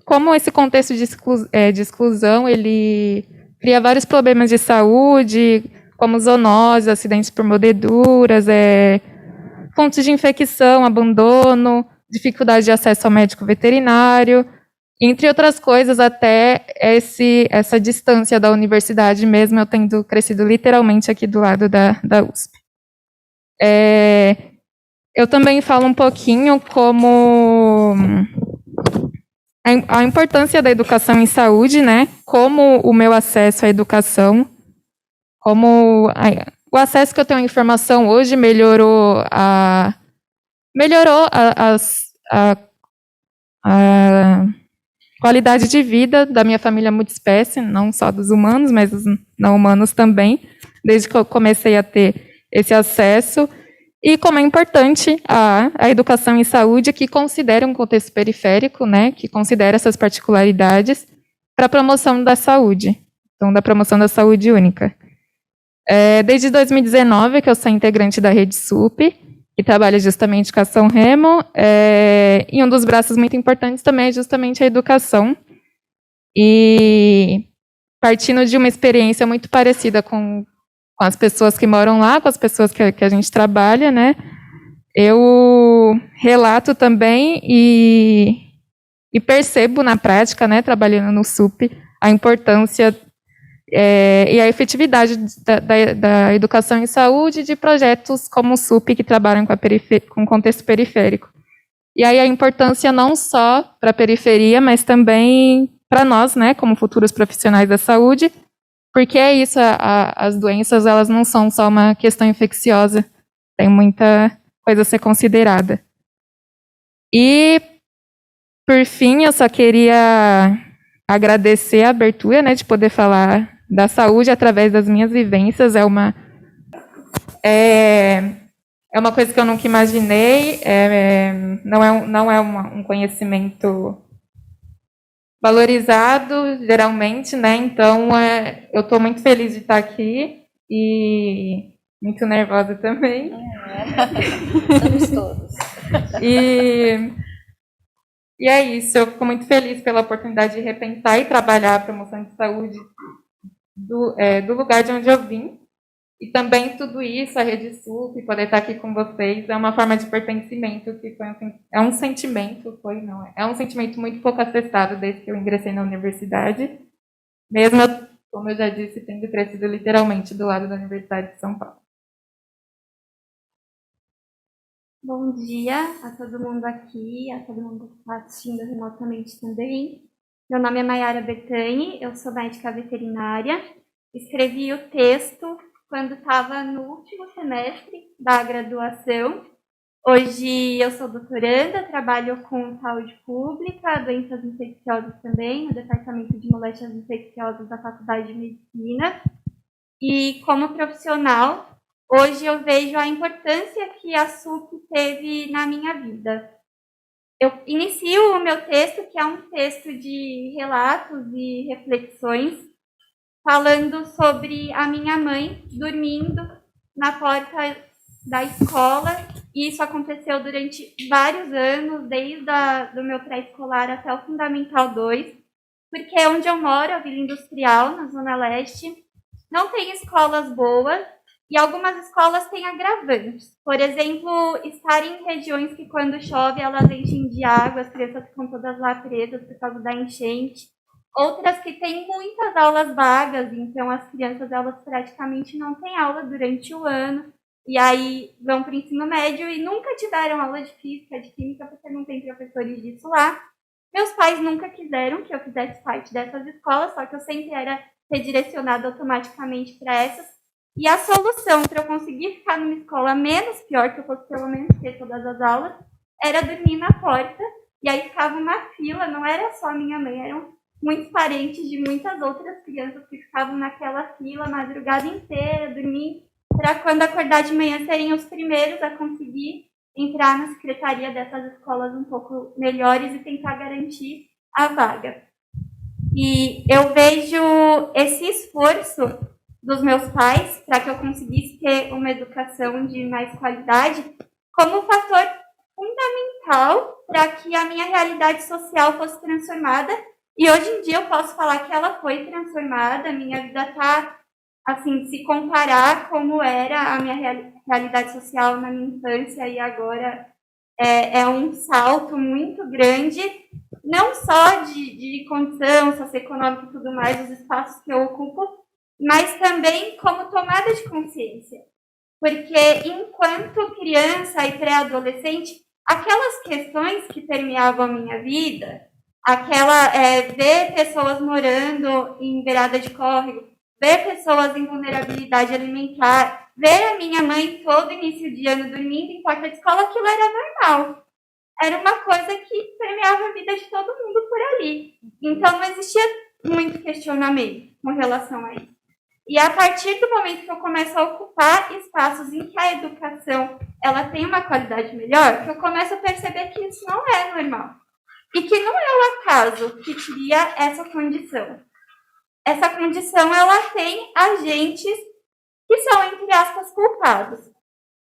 como esse contexto de exclusão, ele cria vários problemas de saúde, como zoonose, acidentes por mordeduras, fontes de infecção, abandono, dificuldade de acesso ao médico veterinário, entre outras coisas, até essa distância da universidade, mesmo eu tendo crescido literalmente aqui do lado da USP. Eu também falo um pouquinho como a importância da educação em saúde, né? Como o meu acesso à educação, como o acesso que eu tenho à informação hoje melhorou a qualidade de vida da minha família multiespécie, não só dos humanos, mas dos não humanos também, desde que eu comecei a ter esse acesso. E como é importante a educação em saúde, que considera um contexto periférico, né, que considera essas particularidades para a promoção da saúde, então da promoção da saúde única. Desde 2019 que eu sou integrante da Rede SUP, que trabalha justamente com a São Remo, e um dos braços muito importantes também é justamente a educação. E partindo de uma experiência muito parecida com as pessoas que moram lá, com as pessoas que a gente trabalha, né? Eu relato também e percebo na prática, né, trabalhando no SUP, a importância e a efetividade da educação em saúde de projetos como o SUP, que trabalham com contexto periférico. E aí a importância não só para a periferia, mas também para nós, né, como futuros profissionais da saúde, porque é isso, as doenças, elas não são só uma questão infecciosa, tem muita coisa a ser considerada. E, por fim, eu só queria agradecer a abertura, né, de poder falar da saúde através das minhas vivências. É uma coisa que eu nunca imaginei, não é um conhecimento valorizado, geralmente, né? Então, eu estou muito feliz de estar aqui e muito nervosa também. Estamos todos. E é isso, eu fico muito feliz pela oportunidade de repensar e trabalhar a promoção de saúde do lugar de onde eu vim. E também tudo isso, a Rede SUP, poder estar aqui com vocês, é uma forma de pertencimento, que é um sentimento muito pouco acessado desde que eu ingressei na universidade, mesmo, como eu já disse, tendo crescido literalmente do lado da Universidade de São Paulo. Bom dia a todo mundo aqui, a todo mundo que está assistindo remotamente também. Meu nome é Mayara Betani, eu sou médica veterinária. Escrevi o texto quando estava no último semestre da graduação. Hoje eu sou doutoranda, trabalho com saúde pública, doenças infecciosas também, no Departamento de Moléstias Infecciosas da Faculdade de Medicina. E como profissional, hoje eu vejo a importância que a SUP teve na minha vida. Eu inicio o meu texto, que é um texto de relatos e reflexões, falando sobre a minha mãe dormindo na porta da escola, e isso aconteceu durante vários anos, desde do meu pré-escolar até o Fundamental 2, porque onde eu moro, a Vila Industrial, na Zona Leste, não tem escolas boas, e algumas escolas têm agravantes. Por exemplo, estar em regiões que quando chove elas enchem de água, as crianças ficam todas lá presas por causa da enchente. Outras que têm muitas aulas vagas, então as crianças elas praticamente não têm aula durante o ano, e aí vão para o ensino médio e nunca tiveram aula de física, de química, porque não tem professores disso lá. Meus pais nunca quiseram que eu fizesse parte dessas escolas, só que eu sempre era redirecionada automaticamente para essas. E a solução para eu conseguir ficar numa escola menos pior, que eu fosse pelo menos ter todas as aulas, era dormir na porta, e aí ficava uma fila, não era só minha mãe, eram muitos parentes de muitas outras crianças que ficavam naquela fila a madrugada inteira, dormindo, para quando acordar de manhã serem os primeiros a conseguir entrar na secretaria dessas escolas um pouco melhores e tentar garantir a vaga. E eu vejo esse esforço dos meus pais para que eu conseguisse ter uma educação de mais qualidade como um fator fundamental para que a minha realidade social fosse transformada. E hoje em dia eu posso falar que ela foi transformada, minha vida está, assim, se comparar como era a minha realidade social na minha infância e agora é um salto muito grande, não só de condição socioeconômica e tudo mais, os espaços que eu ocupo, mas também como tomada de consciência. Porque enquanto criança e pré-adolescente, aquelas questões que permeavam a minha vida, ver pessoas morando em beirada de córrego, ver pessoas em vulnerabilidade alimentar, ver a minha mãe todo início de ano dormindo em porta de escola, aquilo era normal. Era uma coisa que permeava a vida de todo mundo por ali. Então não existia muito questionamento com relação a isso. E a partir do momento que eu começo a ocupar espaços em que a educação ela tem uma qualidade melhor, que eu começo a perceber que isso não é normal. E que não é o acaso que cria essa condição. Essa condição ela tem agentes que são, entre aspas, culpados.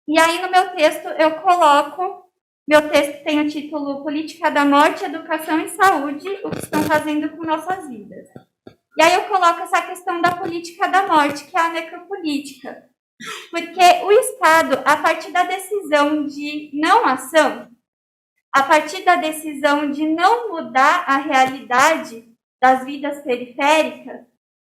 E aí no meu texto eu coloco, meu texto tem o título Política da Morte, Educação e Saúde, o que estão fazendo com nossas vidas. E aí eu coloco essa questão da política da morte, que é a necropolítica. Porque o Estado, a partir da decisão de não ação, a partir da decisão de não mudar a realidade das vidas periféricas,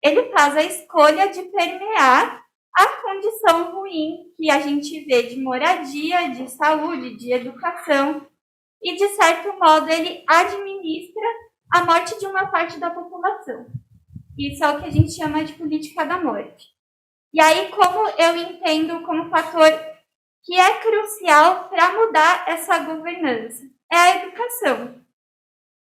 ele faz a escolha de permear a condição ruim que a gente vê de moradia, de saúde, de educação, e, de certo modo, ele administra a morte de uma parte da população. Isso é o que a gente chama de política da morte. E aí, como eu entendo como fator que é crucial para mudar essa governança? É a educação.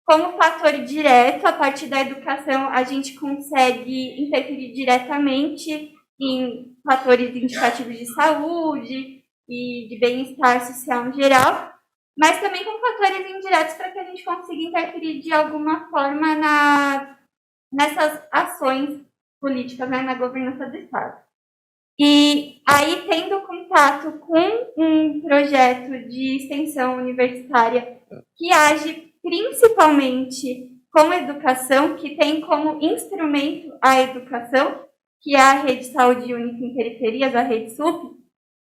Como fator direto, a partir da educação, a gente consegue interferir diretamente em fatores indicativos de saúde e de bem-estar social em geral, mas também com fatores indiretos para que a gente consiga interferir de alguma forma nessas ações políticas, né, na governança do Estado. E aí, tendo contato com um projeto de extensão universitária que age principalmente com educação, que tem como instrumento a educação, que é a Rede Saúde Única em Periferias, a Rede SUP,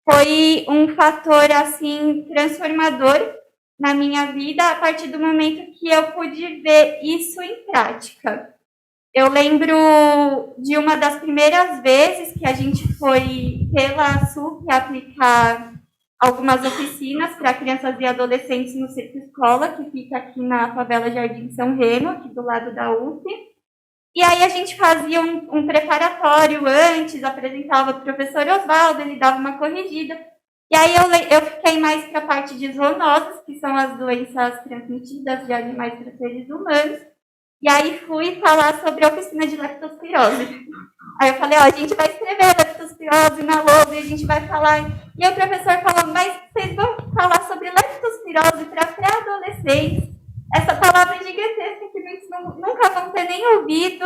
foi um fator assim transformador na minha vida a partir do momento que eu pude ver isso em prática. Eu lembro de uma das primeiras vezes que a gente foi pela SUP aplicar algumas oficinas para crianças e adolescentes no Circo Escola, que fica aqui na favela Jardim São Remo, aqui do lado da UF. E aí a gente fazia um preparatório antes, apresentava para o professor Oswaldo, ele dava uma corrigida. E aí eu fiquei mais para a parte de zoonoses, que são as doenças transmitidas de animais para seres humanos. E aí fui falar sobre a oficina de leptospirose. Aí eu falei, ó, a gente vai escrever a leptospirose na lousa e a gente vai falar. E aí o professor falou, mas vocês vão falar sobre leptospirose para pré-adolescentes? Essa palavra gigantesca que muitos nunca vão ter nem ouvido.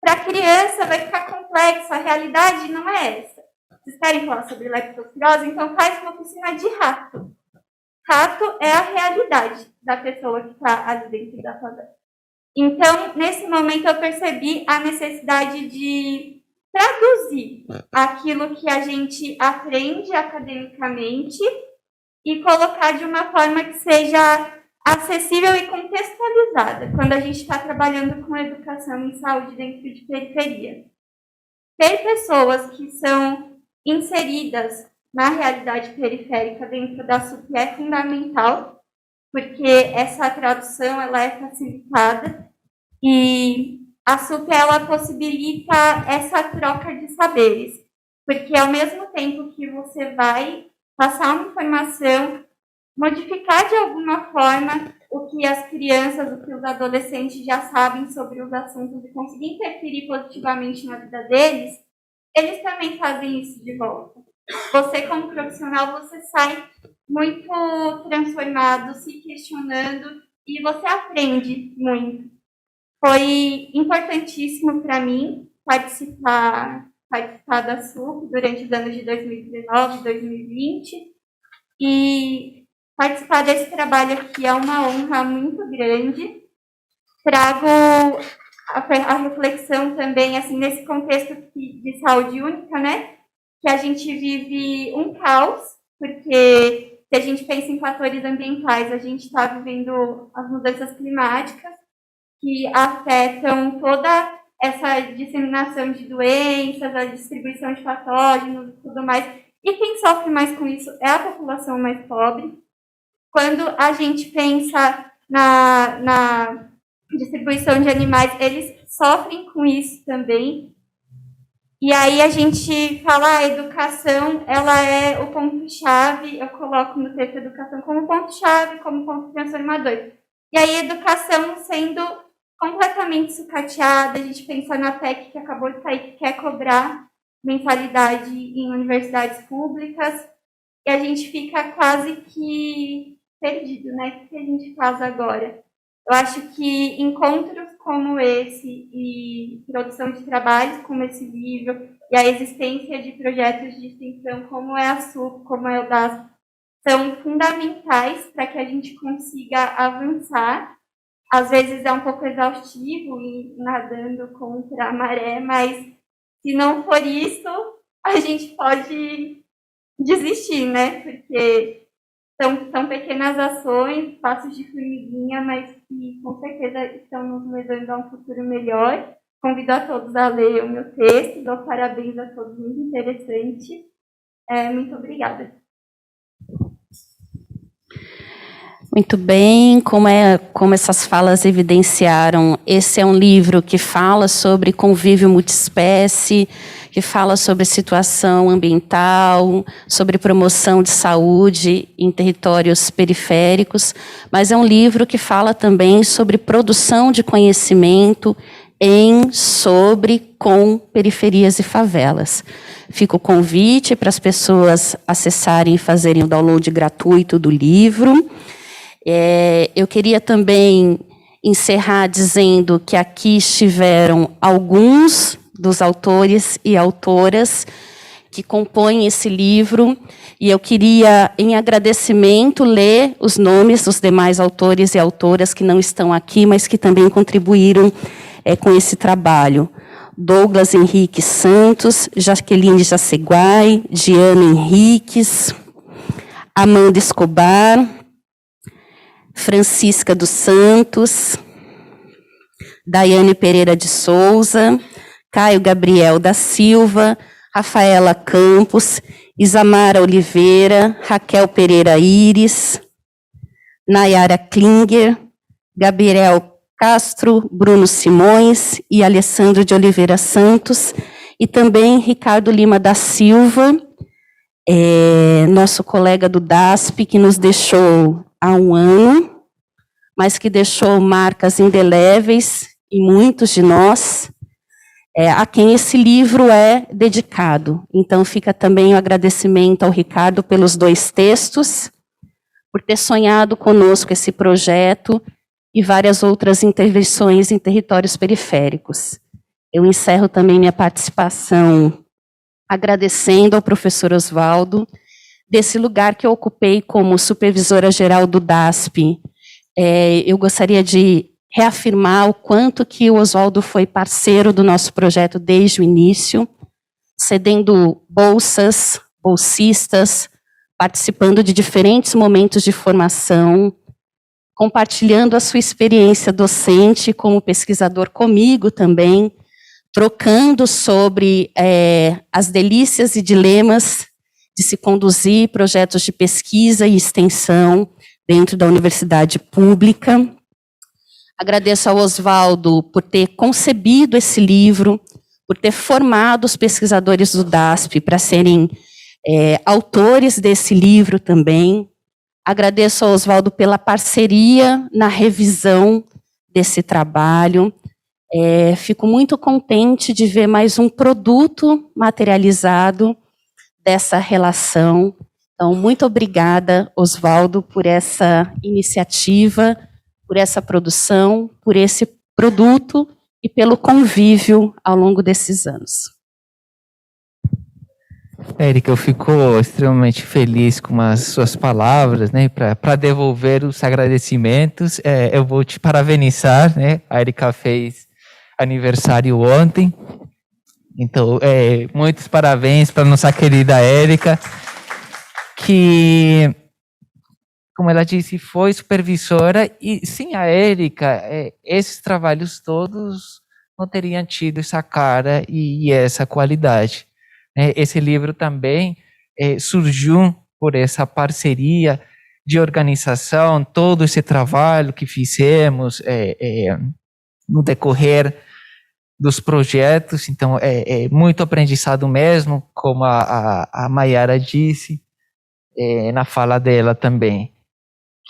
Para a criança vai ficar complexo, a realidade não é essa. Vocês querem falar sobre leptospirose? Então faz uma oficina de rato. Rato é a realidade da pessoa que está ali dentro da favela. Então, nesse momento, eu percebi a necessidade de traduzir aquilo que a gente aprende academicamente e colocar de uma forma que seja acessível e contextualizada quando a gente está trabalhando com educação em saúde dentro de periferia. Ter pessoas que são inseridas na realidade periférica dentro da SUP é fundamental, porque essa tradução ela é facilitada e a SUP ela possibilita essa troca de saberes, porque ao mesmo tempo que você vai passar uma informação, modificar de alguma forma o que as crianças, o que os adolescentes já sabem sobre os assuntos e conseguir interferir positivamente na vida deles, eles também fazem isso de volta. Você, como profissional, você sai muito transformado, se questionando e você aprende muito. Foi importantíssimo para mim participar da SUP durante os anos de 2019 e 2020 e participar desse trabalho aqui é uma honra muito grande. Trago a reflexão também, assim, nesse contexto de saúde única, né? Que a gente vive um caos, porque se a gente pensa em fatores ambientais, a gente está vivendo as mudanças climáticas que afetam toda essa disseminação de doenças, a distribuição de patógenos e tudo mais. E quem sofre mais com isso é a população mais pobre. Quando a gente pensa na distribuição de animais, eles sofrem com isso também. E aí a gente fala, a educação, ela é o ponto-chave, eu coloco no texto a educação como ponto-chave, como ponto transformador. E aí a educação sendo completamente sucateada, a gente pensa na PEC que acabou de sair, que quer cobrar mensalidade em universidades públicas, e a gente fica quase que perdido, né? O que a gente faz agora? Eu acho que encontros como esse e produção de trabalhos como esse livro e a existência de projetos de extensão como é a SUP, como é o DASP, são fundamentais para que a gente consiga avançar. Às vezes é um pouco exaustivo e nadando contra a maré, mas se não for isso, a gente pode desistir, né? Porque são pequenas ações, passos de formiguinha, mas que com certeza estão nos levando a um futuro melhor. Convido a todos a ler o meu texto, dou parabéns a todos, muito interessante. Muito obrigada. Muito bem, como essas falas evidenciaram, esse é um livro que fala sobre convívio multiespécie, que fala sobre situação ambiental, sobre promoção de saúde em territórios periféricos, mas é um livro que fala também sobre produção de conhecimento com periferias e favelas. Fica o convite para as pessoas acessarem e fazerem o download gratuito do livro. Eu queria também encerrar dizendo que aqui estiveram alguns dos autores e autoras que compõem esse livro, e eu queria, em agradecimento, ler os nomes dos demais autores e autoras que não estão aqui, mas que também contribuíram com esse trabalho. Douglas Henrique Santos, Jaqueline Jaceguai, Diana Henriques, Amanda Escobar, Francisca dos Santos, Daiane Pereira de Souza, Caio Gabriel da Silva, Rafaela Campos, Isamara Oliveira, Raquel Pereira Iris, Nayara Klinger, Gabriel Castro, Bruno Simões e Alessandro de Oliveira Santos, e também Ricardo Lima da Silva, nosso colega do DASP, que nos deixou há um ano, mas que deixou marcas indeléveis e muitos de nós, a quem esse livro é dedicado. Então, fica também o agradecimento ao Ricardo pelos 2 textos, por ter sonhado conosco esse projeto e várias outras intervenções em territórios periféricos. Eu encerro também minha participação agradecendo ao professor Oswaldo desse lugar que eu ocupei como supervisora geral do DASP. Eu gostaria de reafirmar o quanto que o Oswaldo foi parceiro do nosso projeto desde o início, cedendo bolsas, bolsistas, participando de diferentes momentos de formação, compartilhando a sua experiência docente como pesquisador comigo também, trocando sobre as delícias e dilemas de se conduzir projetos de pesquisa e extensão dentro da universidade pública. Agradeço ao Oswaldo por ter concebido esse livro, por ter formado os pesquisadores do DASP para serem autores desse livro também. Agradeço ao Oswaldo pela parceria na revisão desse trabalho. Fico muito contente de ver mais um produto materializado dessa relação. Então, muito obrigada, Oswaldo, por essa iniciativa, por essa produção, por esse produto e pelo convívio ao longo desses anos. Érica, eu fico extremamente feliz com as suas palavras, né? Para devolver os agradecimentos, eu vou te parabenizar, né? A Érica fez aniversário ontem, então muitos parabéns para nossa querida Érica, que, como ela disse, foi supervisora, e sem a Érica, esses trabalhos todos não teriam tido essa cara e essa qualidade. Esse livro também surgiu por essa parceria de organização, todo esse trabalho que fizemos no decorrer dos projetos. Então, é muito aprendizado mesmo, como a Mayara disse na fala dela também,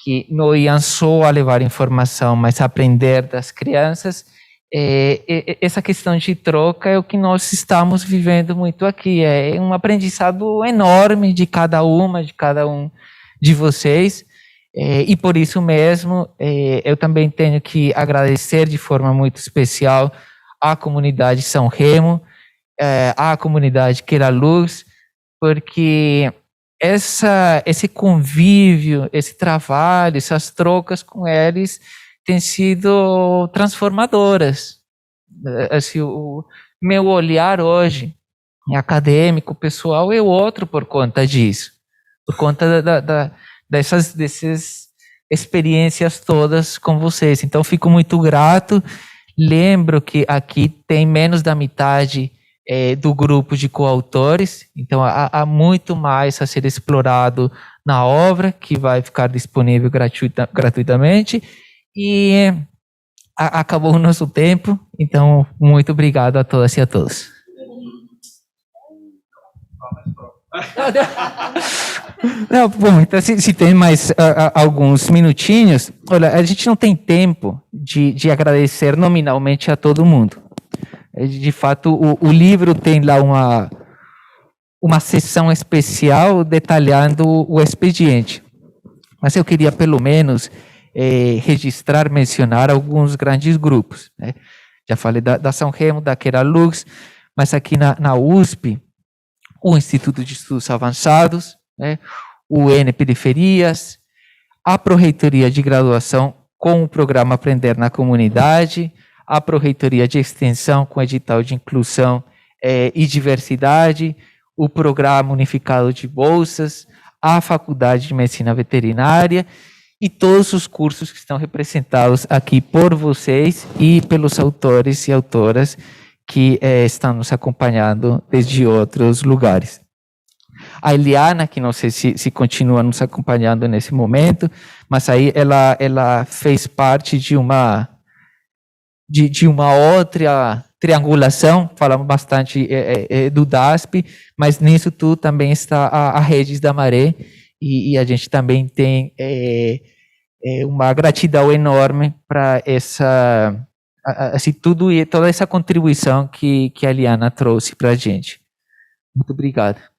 que não iam só a levar informação, mas a aprender das crianças. Essa questão de troca é o que nós estamos vivendo muito aqui. É um aprendizado enorme de cada um de vocês, e por isso mesmo eu também tenho que agradecer de forma muito especial à comunidade São Remo, à comunidade Queira-Luz, porque esse convívio, esse trabalho, essas trocas com eles têm sido transformadoras. Assim, o meu olhar hoje, acadêmico, pessoal, é outro por conta disso, por conta dessas experiências todas com vocês. Então, fico muito grato. Lembro que aqui tem menos da metade do grupo de coautores, então há muito mais a ser explorado na obra, que vai ficar disponível gratuitamente. E acabou o nosso tempo, então muito obrigado a todas e a todos. Não, bom, então se tem mais alguns minutinhos, olha, a gente não tem tempo de agradecer nominalmente a todo mundo. De fato, o livro tem lá uma seção especial detalhando o expediente, mas eu queria pelo menos registrar, mencionar alguns grandes grupos, né? Já falei da São Remo, da Queira-Luz, mas aqui na USP, o Instituto de Estudos Avançados, né? O N Periferias, a Pró-Reitoria de Graduação com o programa Aprender na Comunidade, a Pró-Reitoria de Extensão com edital de Inclusão e Diversidade, o Programa Unificado de Bolsas, a Faculdade de Medicina Veterinária e todos os cursos que estão representados aqui por vocês e pelos autores e autoras que estão nos acompanhando desde outros lugares. A Eliana, que não sei se continua nos acompanhando nesse momento, mas aí ela fez parte de uma outra triangulação, falamos bastante do DASP, mas nisso tudo também está a Redes da Maré, e a gente também tem uma gratidão enorme para essa assim, tudo e toda essa contribuição que a Liana trouxe para a gente. Muito obrigado.